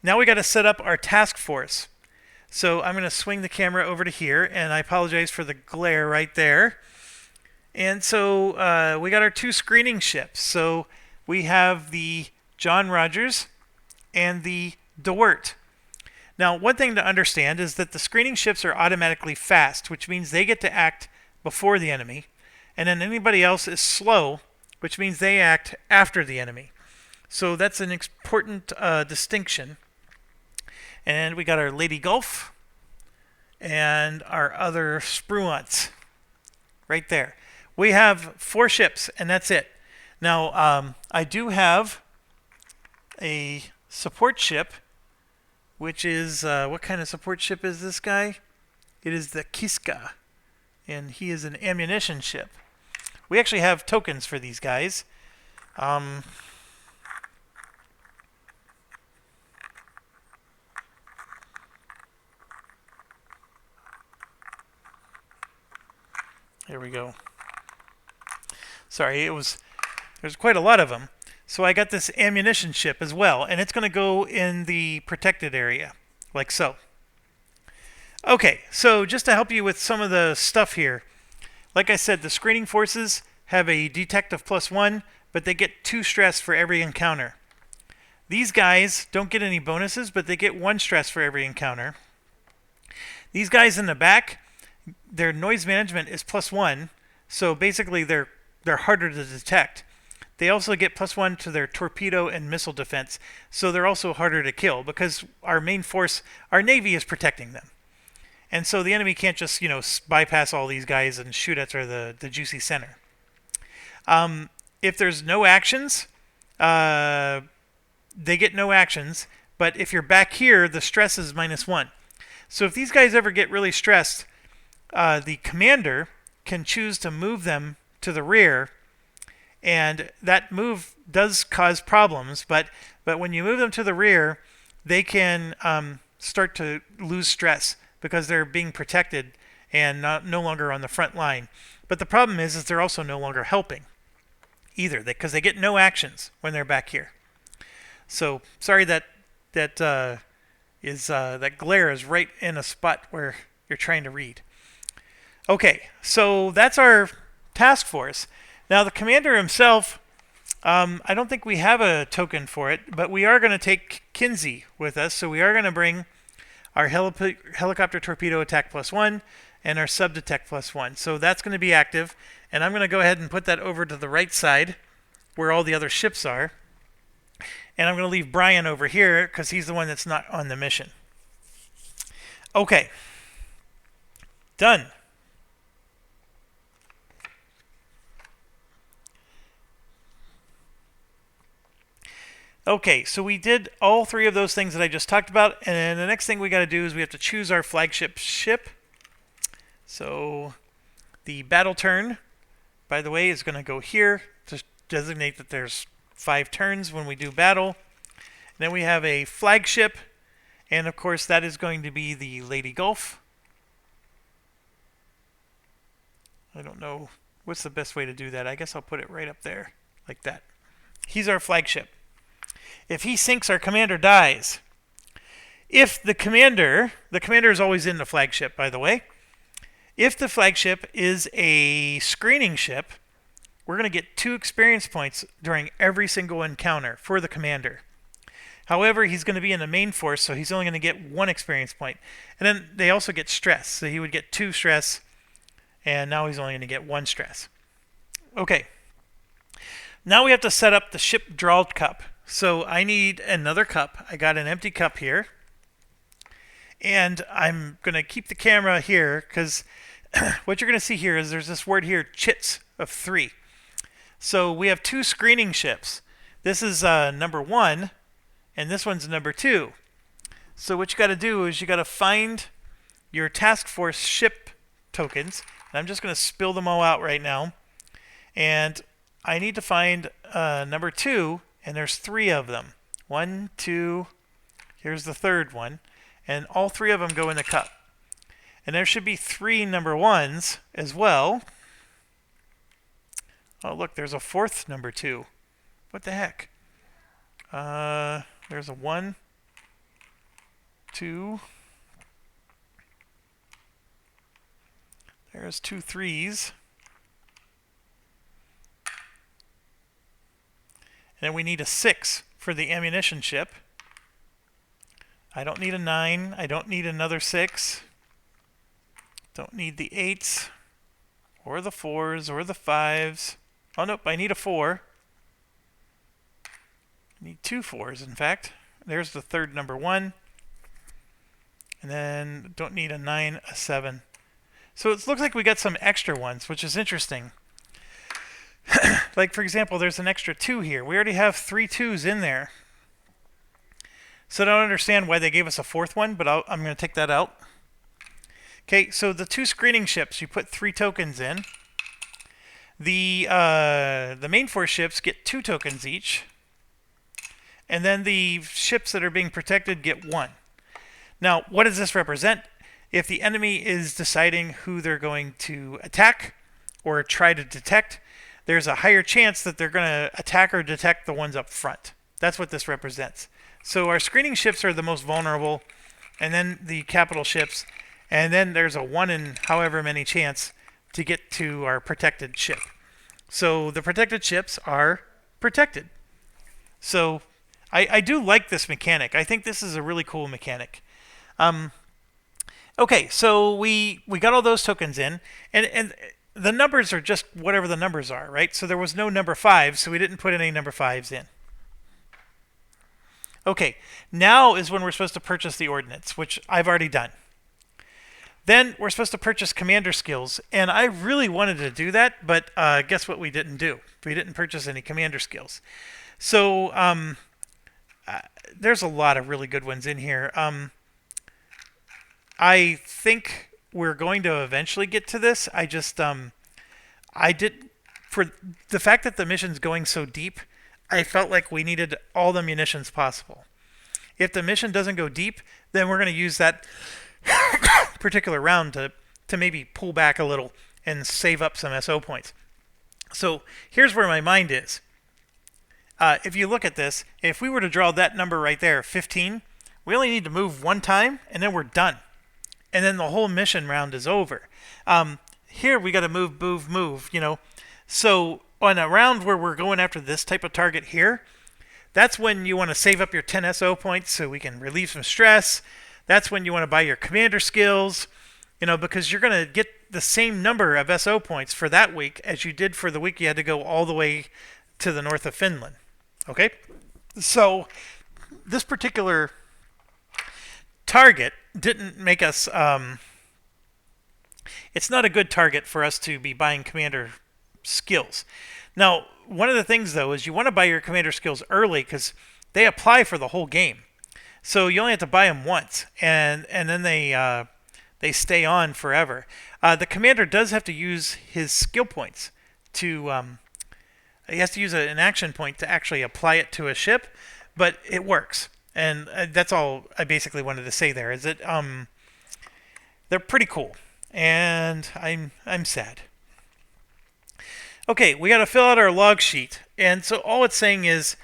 Now we got to set up our task force. So I'm going to swing the camera over to here, and I apologize for the glare right there. And so we got our 2 screening ships. So we have the John Rogers and the DeWirt. Now, one thing to understand is that the screening ships are automatically fast, which means they get to act before the enemy. And then anybody else is slow, which means they act after the enemy. So that's an important distinction. And we got our Lady Gulf and our other Spruance right there. We have 4 ships, and that's it. Now, I do have a support ship, which is, what kind of support ship is this guy? It is the Kiska, and he is an ammunition ship. We actually have tokens for these guys. Here we go. Sorry, there's quite a lot of them. So I got this ammunition ship as well, and it's going to go in the protected area, like so. Okay, so just to help you with some of the stuff here, like I said, the screening forces have a detect of +1, but they get 2 stress for every encounter. These guys don't get any bonuses, but they get 1 stress for every encounter. These guys in the back, their noise management is +1, so basically they're harder to detect. They also get +1 to their torpedo and missile defense, so they're also harder to kill because our main force, our Navy, is protecting them. And so the enemy can't just, bypass all these guys and shoot at the juicy center. If there's no actions, they get no actions, but if you're back here, the stress is -1. So if these guys ever get really stressed, the commander can choose to move them to the rear, and that move does cause problems, but when you move them to the rear, they can start to lose stress because they're being protected and no longer on the front line. But the problem is they're also no longer helping either, because they get no actions when they're back here. So sorry that glare is right in a spot where you're trying to read. Okay, so that's our task force. Now the commander himself, I don't think we have a token for it, but we are going to take Kinsey with us, so we are going to bring our helicopter torpedo attack +1 and our sub detect +1. So that's going to be active, and I'm going to go ahead and put that over to the right side where all the other ships are. And I'm going to leave Brian over here because he's the one that's not on the mission. Okay. Done. Okay, so we did all 3 of those things that I just talked about, and then the next thing we got to do is we have to choose our flagship ship. So the battle turn, by the way, is going to go here to designate that there's 5 turns when we do battle. And then we have a flagship, and of course that is going to be the Lady Gulf. I don't know what's the best way to do that. I guess I'll put it right up there like that. He's our flagship. If he sinks, our commander dies. If the commander is always in the flagship, by the way. If the flagship is a screening ship, we're going to get 2 experience points during every single encounter for the commander. However, he's going to be in the main force, so he's only going to get 1 experience point. And then they also get stress, so he would get 2 stress, and now he's only going to get 1 stress. Okay. Now we have to set up the ship draw cup. So I need another cup. I got an empty cup here. And I'm going to keep the camera here because what you're going to see here is there's this word here, chits of 3. So we have 2 screening ships. This is number 1, and this one's number 2. So what you got to do is you got to find your task force ship tokens. And I'm just going to spill them all out right now. And I need to find number 2. And there's 3 of them. 1, 2, here's the third one, and all 3 of them go in the cup. And there should be 3 number 1s as well. Oh, look, there's a 4th number 2. What the heck? There's a 1, 2. There's 2 3s. And then we need a 6 for the ammunition ship. I don't need a 9. I don't need another 6. Don't need the 8s or the 4s or the 5s. Oh, nope, I need a 4. I need 2 4s, in fact. There's the third number 1. And then don't need a 9, a 7. So it looks like we got some extra ones, which is interesting. Like, for example, there's an extra 2 here. We already have 3 2s in there. So I don't understand why they gave us a 4th one, but I'm going to take that out. Okay, so the 2 screening ships, you put 3 tokens in. The main 4 ships get 2 tokens each. And then the ships that are being protected get 1. Now, what does this represent? If the enemy is deciding who they're going to attack or try to detect, there's a higher chance that they're going to attack or detect the ones up front. That's what this represents. So our screening ships are the most vulnerable, and then the capital ships, and then there's a 1 in however many chance to get to our protected ship. So the protected ships are protected. So I do like this mechanic. I think this is a really cool mechanic. Okay, so we got all those tokens in, and the numbers are just whatever the numbers are, right? So there was no number 5, so we didn't put any number 5s in. Okay, now is when we're supposed to purchase the ordnance, which I've already done. Then we're supposed to purchase commander skills, and I really wanted to do that, but guess what we didn't do? We didn't purchase any commander skills. So there's a lot of really good ones in here. I think we're going to eventually get to this. I did, for the fact that the mission's going so deep, I felt like we needed all the munitions possible. If the mission doesn't go deep, then we're going to use that particular round to maybe pull back a little and save up some SO points. So here's where my mind is. If you look at this, if we were to draw that number right there, 15, we only need to move 1 time, and then we're done. And then the whole mission round is over. Here we got to move, you know. So on a round where we're going after this type of target here, that's when you want to save up your 10 SO points so we can relieve some stress. That's when you want to buy your commander skills, you know, because you're going to get the same number of SO points for that week as you did for the week you had to go all the way to the north of Finland. Okay? So this particular target didn't make us... it's not a good target for us to be buying commander skills. Now, one of the things, though, is you want to buy your commander skills early because they apply for the whole game. So you only have to buy them once, and then they stay on forever. The commander does have to use his skill points to... he has to use an action point to actually apply it to a ship, but it works. And that's all I basically wanted to say there, is that they're pretty cool. And I'm sad. Okay, we got to fill out our log sheet. And so all it's saying is,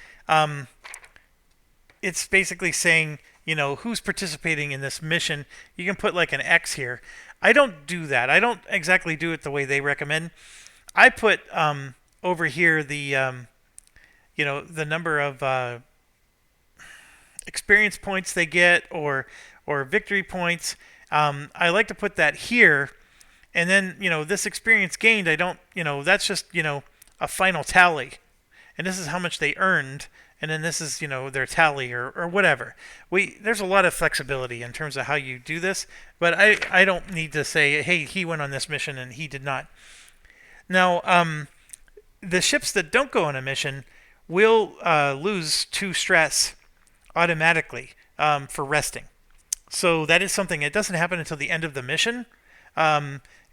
it's basically saying, you know, who's participating in this mission. You can put like an X here. I don't do that. I don't exactly do it the way they recommend. I put over here the, you know, the number of experience points they get or victory points. I like to put that here, and then, you know, this experience gained, I don't, you know, that's just, you know, a final tally, and this is how much they earned, and then this is, you know, their tally or whatever. There's a lot of flexibility in terms of how you do this, but I don't need to say, hey, he went on this mission and he did not. Now, the ships that don't go on a mission will lose 2 stress automatically for resting. So that is something. It doesn't happen until the end of the mission,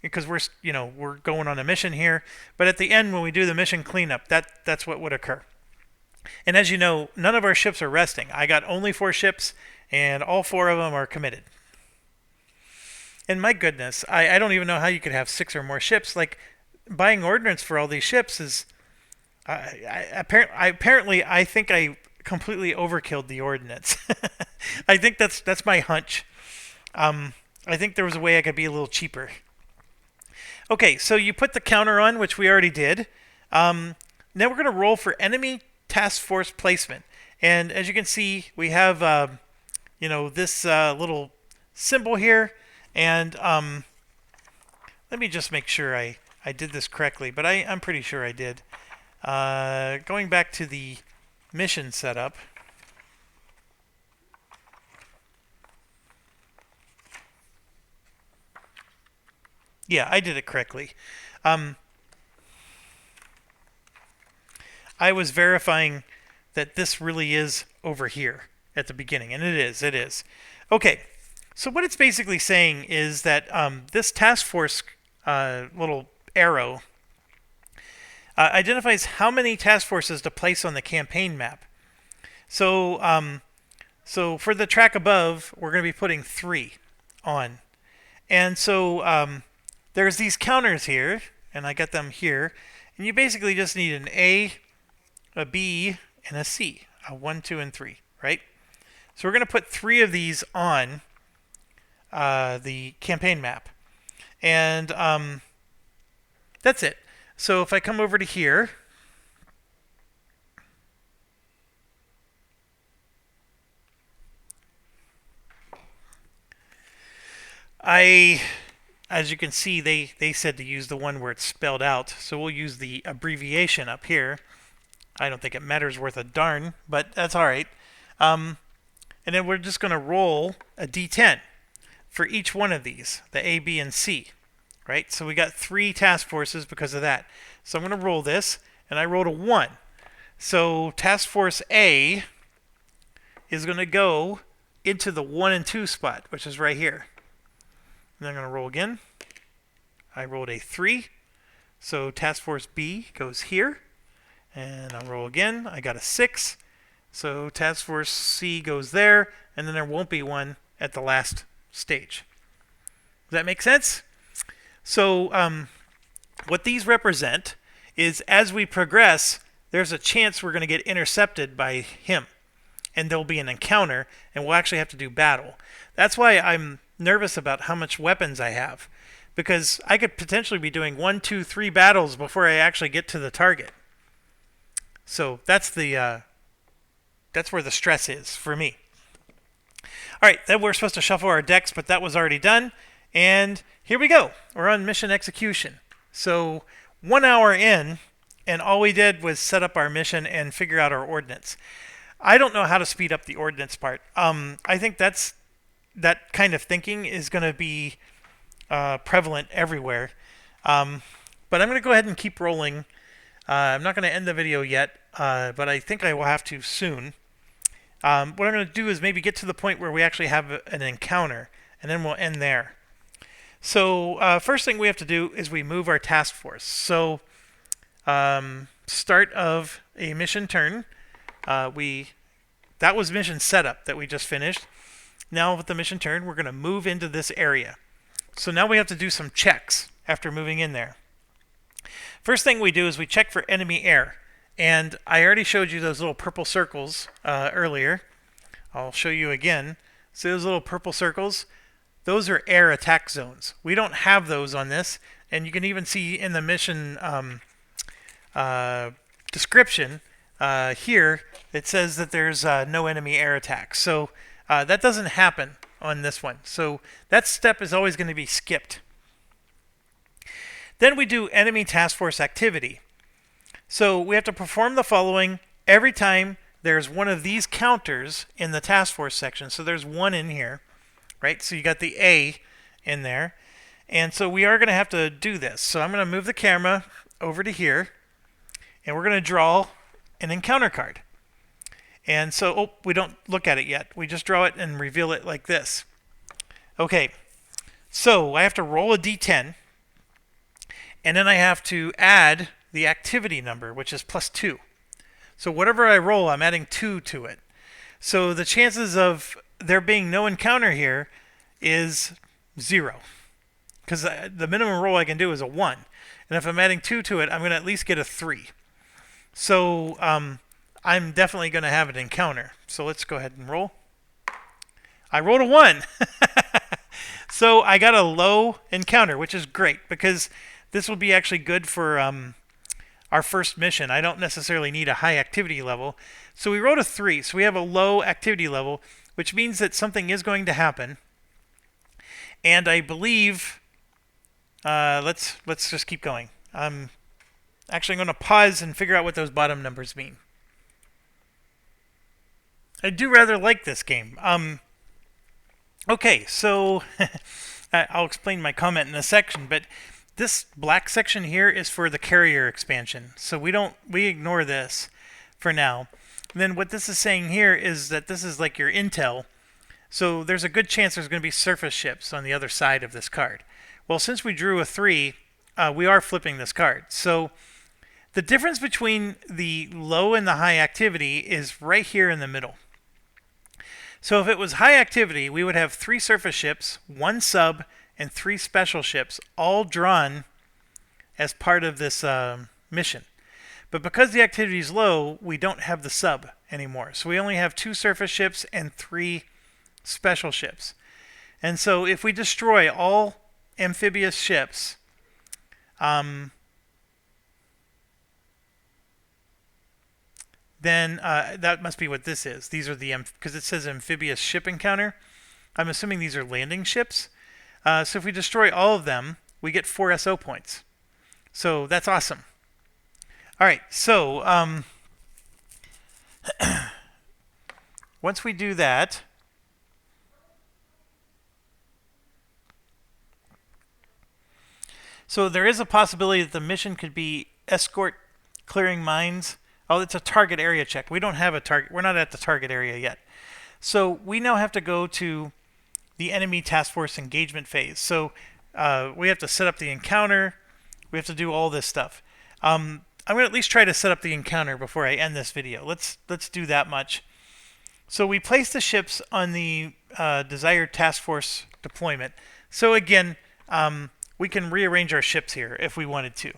because we're going on a mission here. But at the end, when we do the mission cleanup, that's what would occur. And as you know, none of our ships are resting. I got only 4 ships, and all 4 of them are committed. And my goodness, I don't even know how you could have 6 or more ships. Like, buying ordnance for all these ships is... apparently, I think I completely overkilled the ordnance. I think that's my hunch. I think there was a way I could be a little cheaper. Okay, so you put the counter on, which we already did. Now we're going to roll for enemy task force placement. And as you can see, we have this little symbol here. And let me just make sure I did this correctly, but I'm pretty sure I did. Going back to the mission setup. Yeah, I did it correctly. I was verifying that this really is over here at the beginning, and it is. Okay, so what it's basically saying is that this task force little arrow identifies how many task forces to place on the campaign map. So, so for the track above, we're going to be putting 3 on. And so there's these counters here, and I got them here. And you basically just need an A, a B, and a C. A 1, 2, and 3, right? So we're going to put 3 of these on the campaign map. And that's it. So if I come over to here, as you can see, they said to use the one where it's spelled out. So we'll use the abbreviation up here. I don't think it matters worth a darn, but that's all right. And then we're just going to roll a D10 for each one of these, the A, B, and C. Right? So we got 3 task forces because of that. So I'm going to roll this, and I rolled a 1. So task force A is going to go into the 1 and 2 spot, which is right here. And I'm going to roll again. I rolled a 3. So task force B goes here. And I'll roll again. I got a 6. So task force C goes there. And then there won't be one at the last stage. Does that make sense? So what these represent is as we progress, there's a chance we're going to get intercepted by him. And there'll be an encounter, and we'll actually have to do battle. That's why I'm nervous about how much weapons I have. Because I could potentially be doing 1, 2, 3 battles before I actually get to the target. So that's where the stress is for me. All right, then we're supposed to shuffle our decks, but that was already done. And here we go. We're on mission execution. So 1 hour in, and all we did was set up our mission and figure out our ordnance. I don't know how to speed up the ordnance part. I think that kind of thinking is going to be prevalent everywhere. But I'm going to go ahead and keep rolling. I'm not going to end the video yet, but I think I will have to soon. What I'm going to do is maybe get to the point where we actually have an encounter, and then we'll end there. So first thing we have to do is we move our task force. So start of a mission turn, that was mission setup that we just finished. Now with the mission turn, we're going to move into this area. So now we have to do some checks after moving in there. First thing we do is we check for enemy air. And I already showed you those little purple circles earlier. I'll show you again. See those little purple circles? Those are air attack zones. We don't have those on this. And you can even see in the mission description here, it says that there's no enemy air attacks. So that doesn't happen on this one. So that step is always going to be skipped. Then we do enemy task force activity. So we have to perform the following every time there's one of these counters in the task force section. So there's one in here, right? So you got the A in there. And so we are going to have to do this. So I'm going to move the camera over to here, and we're going to draw an encounter card. And so, we don't look at it yet. We just draw it and reveal it like this. Okay, so I have to roll a D10, and then I have to add the activity number, which is +2. So whatever I roll, I'm adding 2 to it. So the chances of there being no encounter here is 0. Because the minimum roll I can do is a 1. And if I'm adding 2 to it, I'm going to at least get a 3. So I'm definitely going to have an encounter. So let's go ahead and roll. I rolled a 1. So I got a low encounter, which is great because this will be actually good for our first mission. I don't necessarily need a high activity level. So we rolled a 3. So we have a low activity level, which means that something is going to happen. And I believe, let's just keep going. I'm actually going to pause and figure out what those bottom numbers mean. I do rather like this game. Okay, so I'll explain my comment in a section, but this black section here is for the carrier expansion. So we ignore this for now. And then what this is saying here is that this is like your intel. So there's a good chance there's going to be surface ships on the other side of this card. Well, since we drew a 3, we are flipping this card. So the difference between the low and the high activity is right here in the middle. So if it was high activity, we would have 3 surface ships, 1 sub, and 3 special ships, all drawn as part of this mission. But because the activity is low, we don't have the sub anymore. So we only have 2 surface ships and 3 special ships. And so if we destroy all amphibious ships, then that must be what this is. These are the, because it says amphibious ship encounter. I'm assuming these are landing ships. So if we destroy all of them, we get 4 SO points. So that's awesome. All right, so once we do that, so there is a possibility that the mission could be escort clearing mines. Oh, it's a target area check. We don't have a target. We're not at the target area yet. So we now have to go to the enemy task force engagement phase. So we have to set up the encounter. We have to do all this stuff. I'm going to at least try to set up the encounter before I end this video. Let's do that much. So we place the ships on the desired task force deployment. So again, we can rearrange our ships here if we wanted to.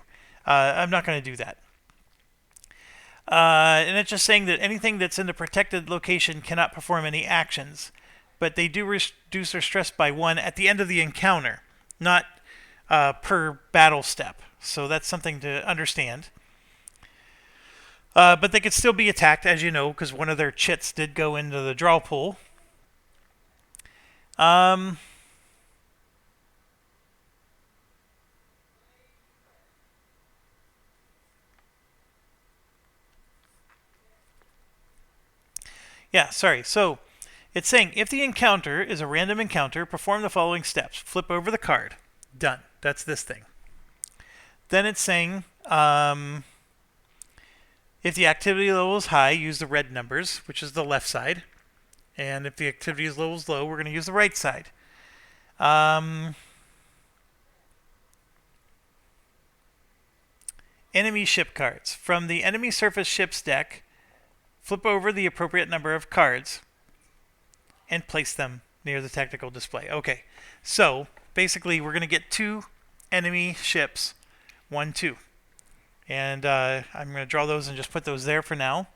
I'm not going to do that. And it's just saying that anything that's in the protected location cannot perform any actions, but they do reduce their stress by 1 at the end of the encounter, not per battle step. So that's something to understand. But they could still be attacked, as you know, because one of their chits did go into the draw pool. Yeah, sorry. So it's saying if the encounter is a random encounter, perform the following steps. Flip over the card. Done. That's this thing. Then it's saying if the activity level is high, use the red numbers, which is the left side. And if the activity level is low, we're going to use the right side. Enemy ship cards. From the enemy surface ships deck, flip over the appropriate number of cards and place them near the tactical display. Okay, so basically we're going to get 2 enemy ships, 1, 2. And I'm going to draw those and just put those there for now.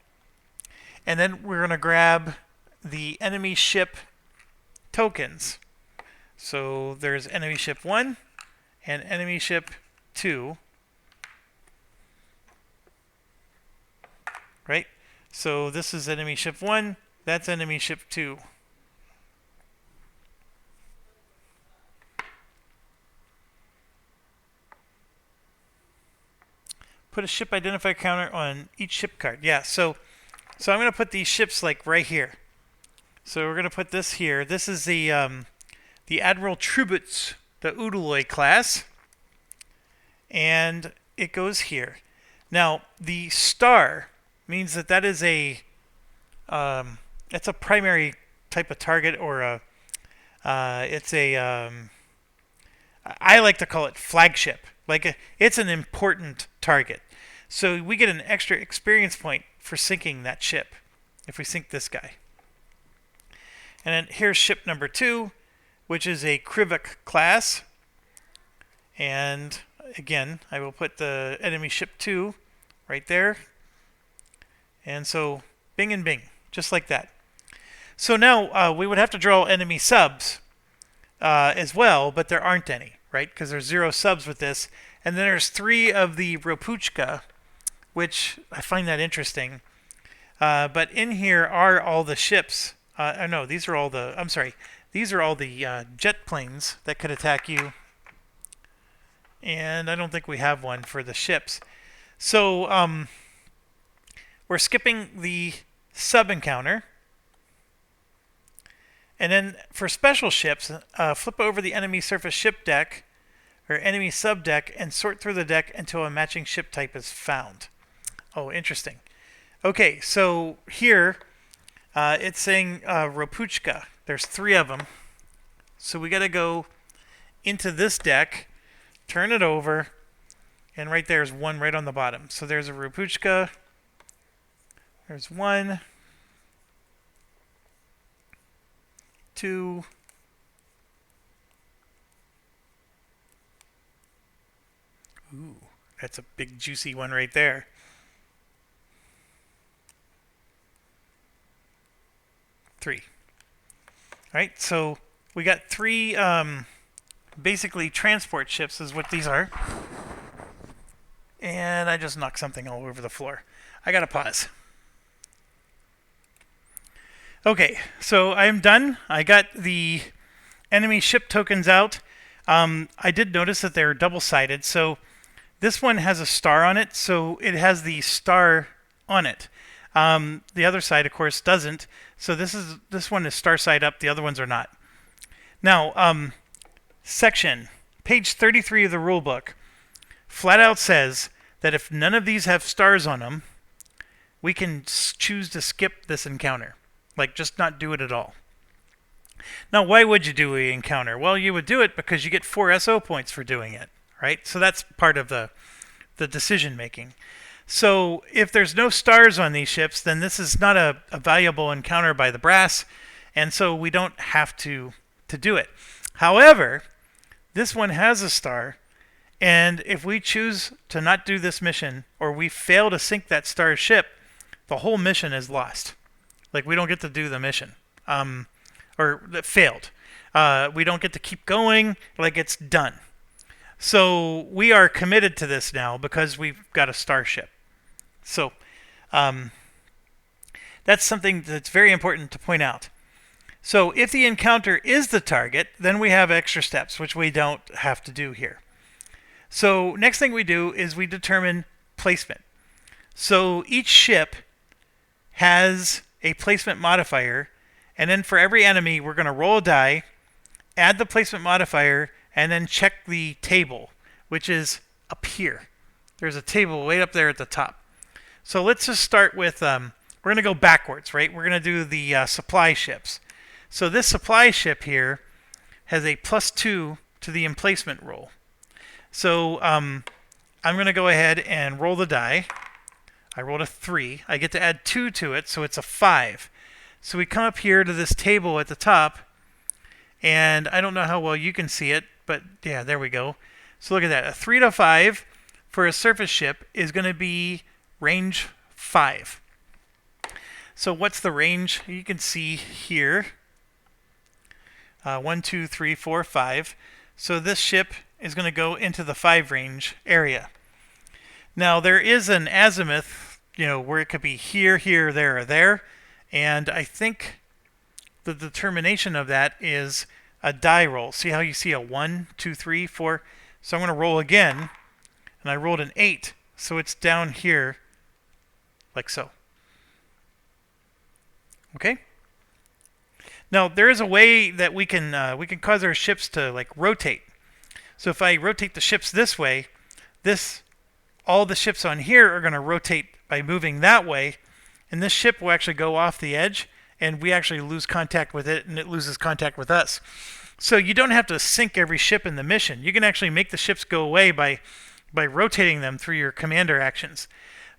And then we're going to grab the enemy ship tokens. So there's enemy ship 1 and enemy ship 2. Right? So this is enemy ship 1, that's enemy ship 2. Put a ship identifier counter on each ship card. Yeah, so I'm going to put these ships like right here. So we're going to put this here. This is the Admiral Trubutz, the Udaloy class. And it goes here. Now, the star means that is a it's a primary type of target, or it's a I like to call it flagship. Like it's an important target. So we get an extra experience point for sinking that ship, if we sink this guy. And then here's ship number 2, which is a Krivik class. And again, I will put the enemy ship 2 right there. And so bing and bing, just like that. So now we would have to draw enemy subs as well, but there aren't any, right? Because there's 0 subs with this. And then there's 3 of the Ropuchka, which I find that interesting. But in here are all the ships. No, these are all the, I'm sorry, these are all the jet planes that could attack you. And I don't think we have one for the ships. So we're skipping the sub encounter. And then for special ships, flip over the enemy surface ship deck or enemy sub deck and sort through the deck until a matching ship type is found. Oh, interesting. Okay, so here it's saying Ropuchka. There's 3 of them. So we got to go into this deck, turn it over, and right there's 1 right on the bottom. So there's a Ropuchka. There's 1, 2, ooh, that's a big juicy one right there. 3. All right, so we got 3 basically transport ships is what these are. And I just knocked something all over the floor. I gotta pause. Okay, so I'm done. I got the enemy ship tokens out. I did notice that they're double-sided. So this one has a star on it, so it has the star on it. The other side, of course, doesn't. So this one is star side up. The other ones are not. Now, section, page 33 of the rule book, flat out says that if none of these have stars on them, we can choose to skip this encounter. Like, just not do it at all. Now, why would you do an encounter? Well, you would do it because you get 4 SO points for doing it, right? So that's part of the decision making. So if there's no stars on these ships, then this is not a valuable encounter by the brass, and so we don't have to do it. However, this one has a star, and if we choose to not do this mission, or we fail to sink that star ship, the whole mission is lost. Like, we don't get to do the mission, or that failed. We don't get to keep going, like it's done. So we are committed to this now because we've got a starship. So that's something that's very important to point out. So if the encounter is the target, then we have extra steps, which we don't have to do here. So next thing we do is we determine placement. So each ship has a placement modifier, and then for every enemy, we're going to roll a die, add the placement modifier, and then check the table, which is up here. There's a table way up there at the top. So let's just start with, we're going to go backwards, right? We're going to do the supply ships. So this supply ship here has a +2 to the emplacement roll. So I'm going to go ahead and roll the die. I rolled a 3. I get to add 2 to it, so it's a 5. So we come up here to this table at the top, and I don't know how well you can see it, but yeah, there we go. So look at that. A 3 to 5 for a surface ship is going to be range 5. So what's the range? You can see here. 1, 2, 3, 4, 5. So this ship is going to go into the 5 range area. Now there is an azimuth, where it could be here, here, there, or there, and I think the determination of that is a die roll. See how you see a 1, 2, 3, 4? So I'm going to roll again, and I rolled an 8, so it's down here, like so. Okay. Now there is a way that we can cause our ships to like rotate. So if I rotate the ships this way, all the ships on here are going to rotate by moving that way, and this ship will actually go off the edge, and we actually lose contact with it, and it loses contact with us. So you don't have to sink every ship in the mission. You can actually make the ships go away by rotating them through your commander actions.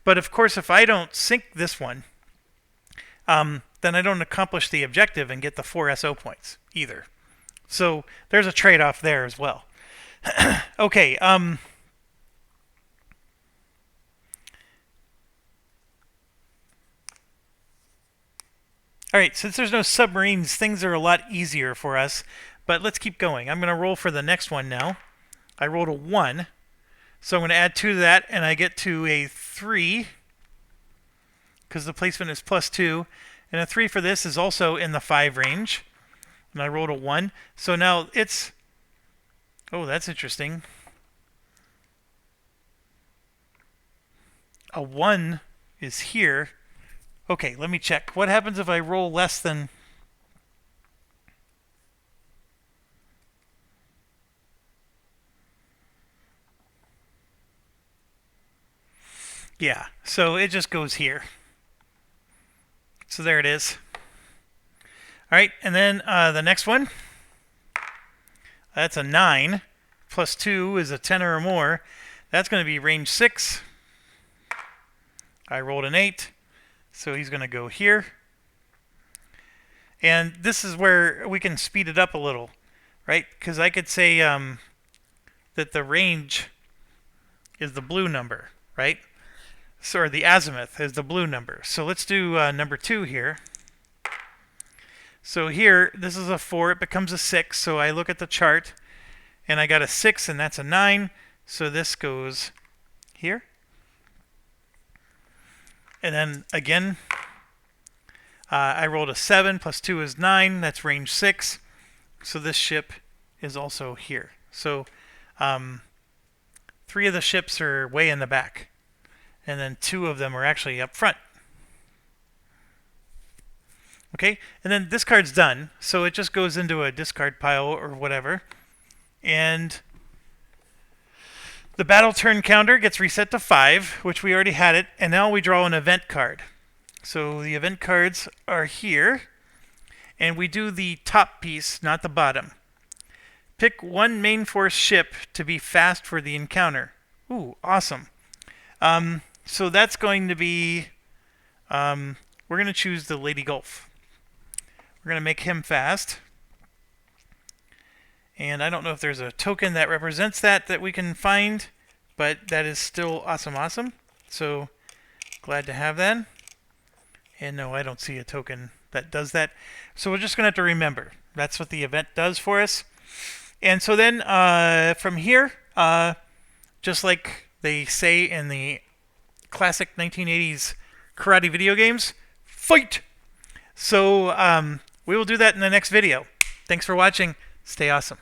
But of course, if I don't sink this one, then I don't accomplish the objective and get the 4 SO points either. So there's a trade-off there as well. Okay. All right, since there's no submarines, things are a lot easier for us. But let's keep going. I'm going to roll for the next one now. I rolled a 1. So I'm going to add 2 to that, and I get to a 3, because the placement is +2. And a 3 for this is also in the 5 range. And I rolled a 1. So now it's... Oh, that's interesting. A 1 is here. Okay, let me check. What happens if I roll less than... Yeah, so it just goes here. So there it is. All right, and then the next one. That's a 9. +2 is a 10 or more. That's going to be range 6. I rolled an 8. So he's going to go here. And this is where we can speed it up a little, right? Because I could say that the range is the blue number, right? So, or the azimuth is the blue number. So let's do number 2 here. So here, this is a 4. It becomes a 6. So I look at the chart, and I got a 6, and that's a 9. So this goes here. And then again, I rolled a 7. +2 is 9. That's range 6. So this ship is also here. So 3 of the ships are way in the back. And then 2 of them are actually up front. Okay, and then this card's done. So it just goes into a discard pile or whatever. And the battle turn counter gets reset to 5, which we already had it. And now we draw an event card. So the event cards are here. And we do the top piece, not the bottom. Pick one main force ship to be fast for the encounter. Ooh, awesome. So that's going to be, we're going to choose the Lady Gulf. We're going to make him fast. And I don't know if there's a token that represents that we can find, but that is still awesome. So glad to have that. And no, I don't see a token that does that. So we're just going to have to remember. That's what the event does for us. And so then from here, just like they say in the classic 1980s karate video games, fight! So we will do that in the next video. Thanks for watching. Stay awesome.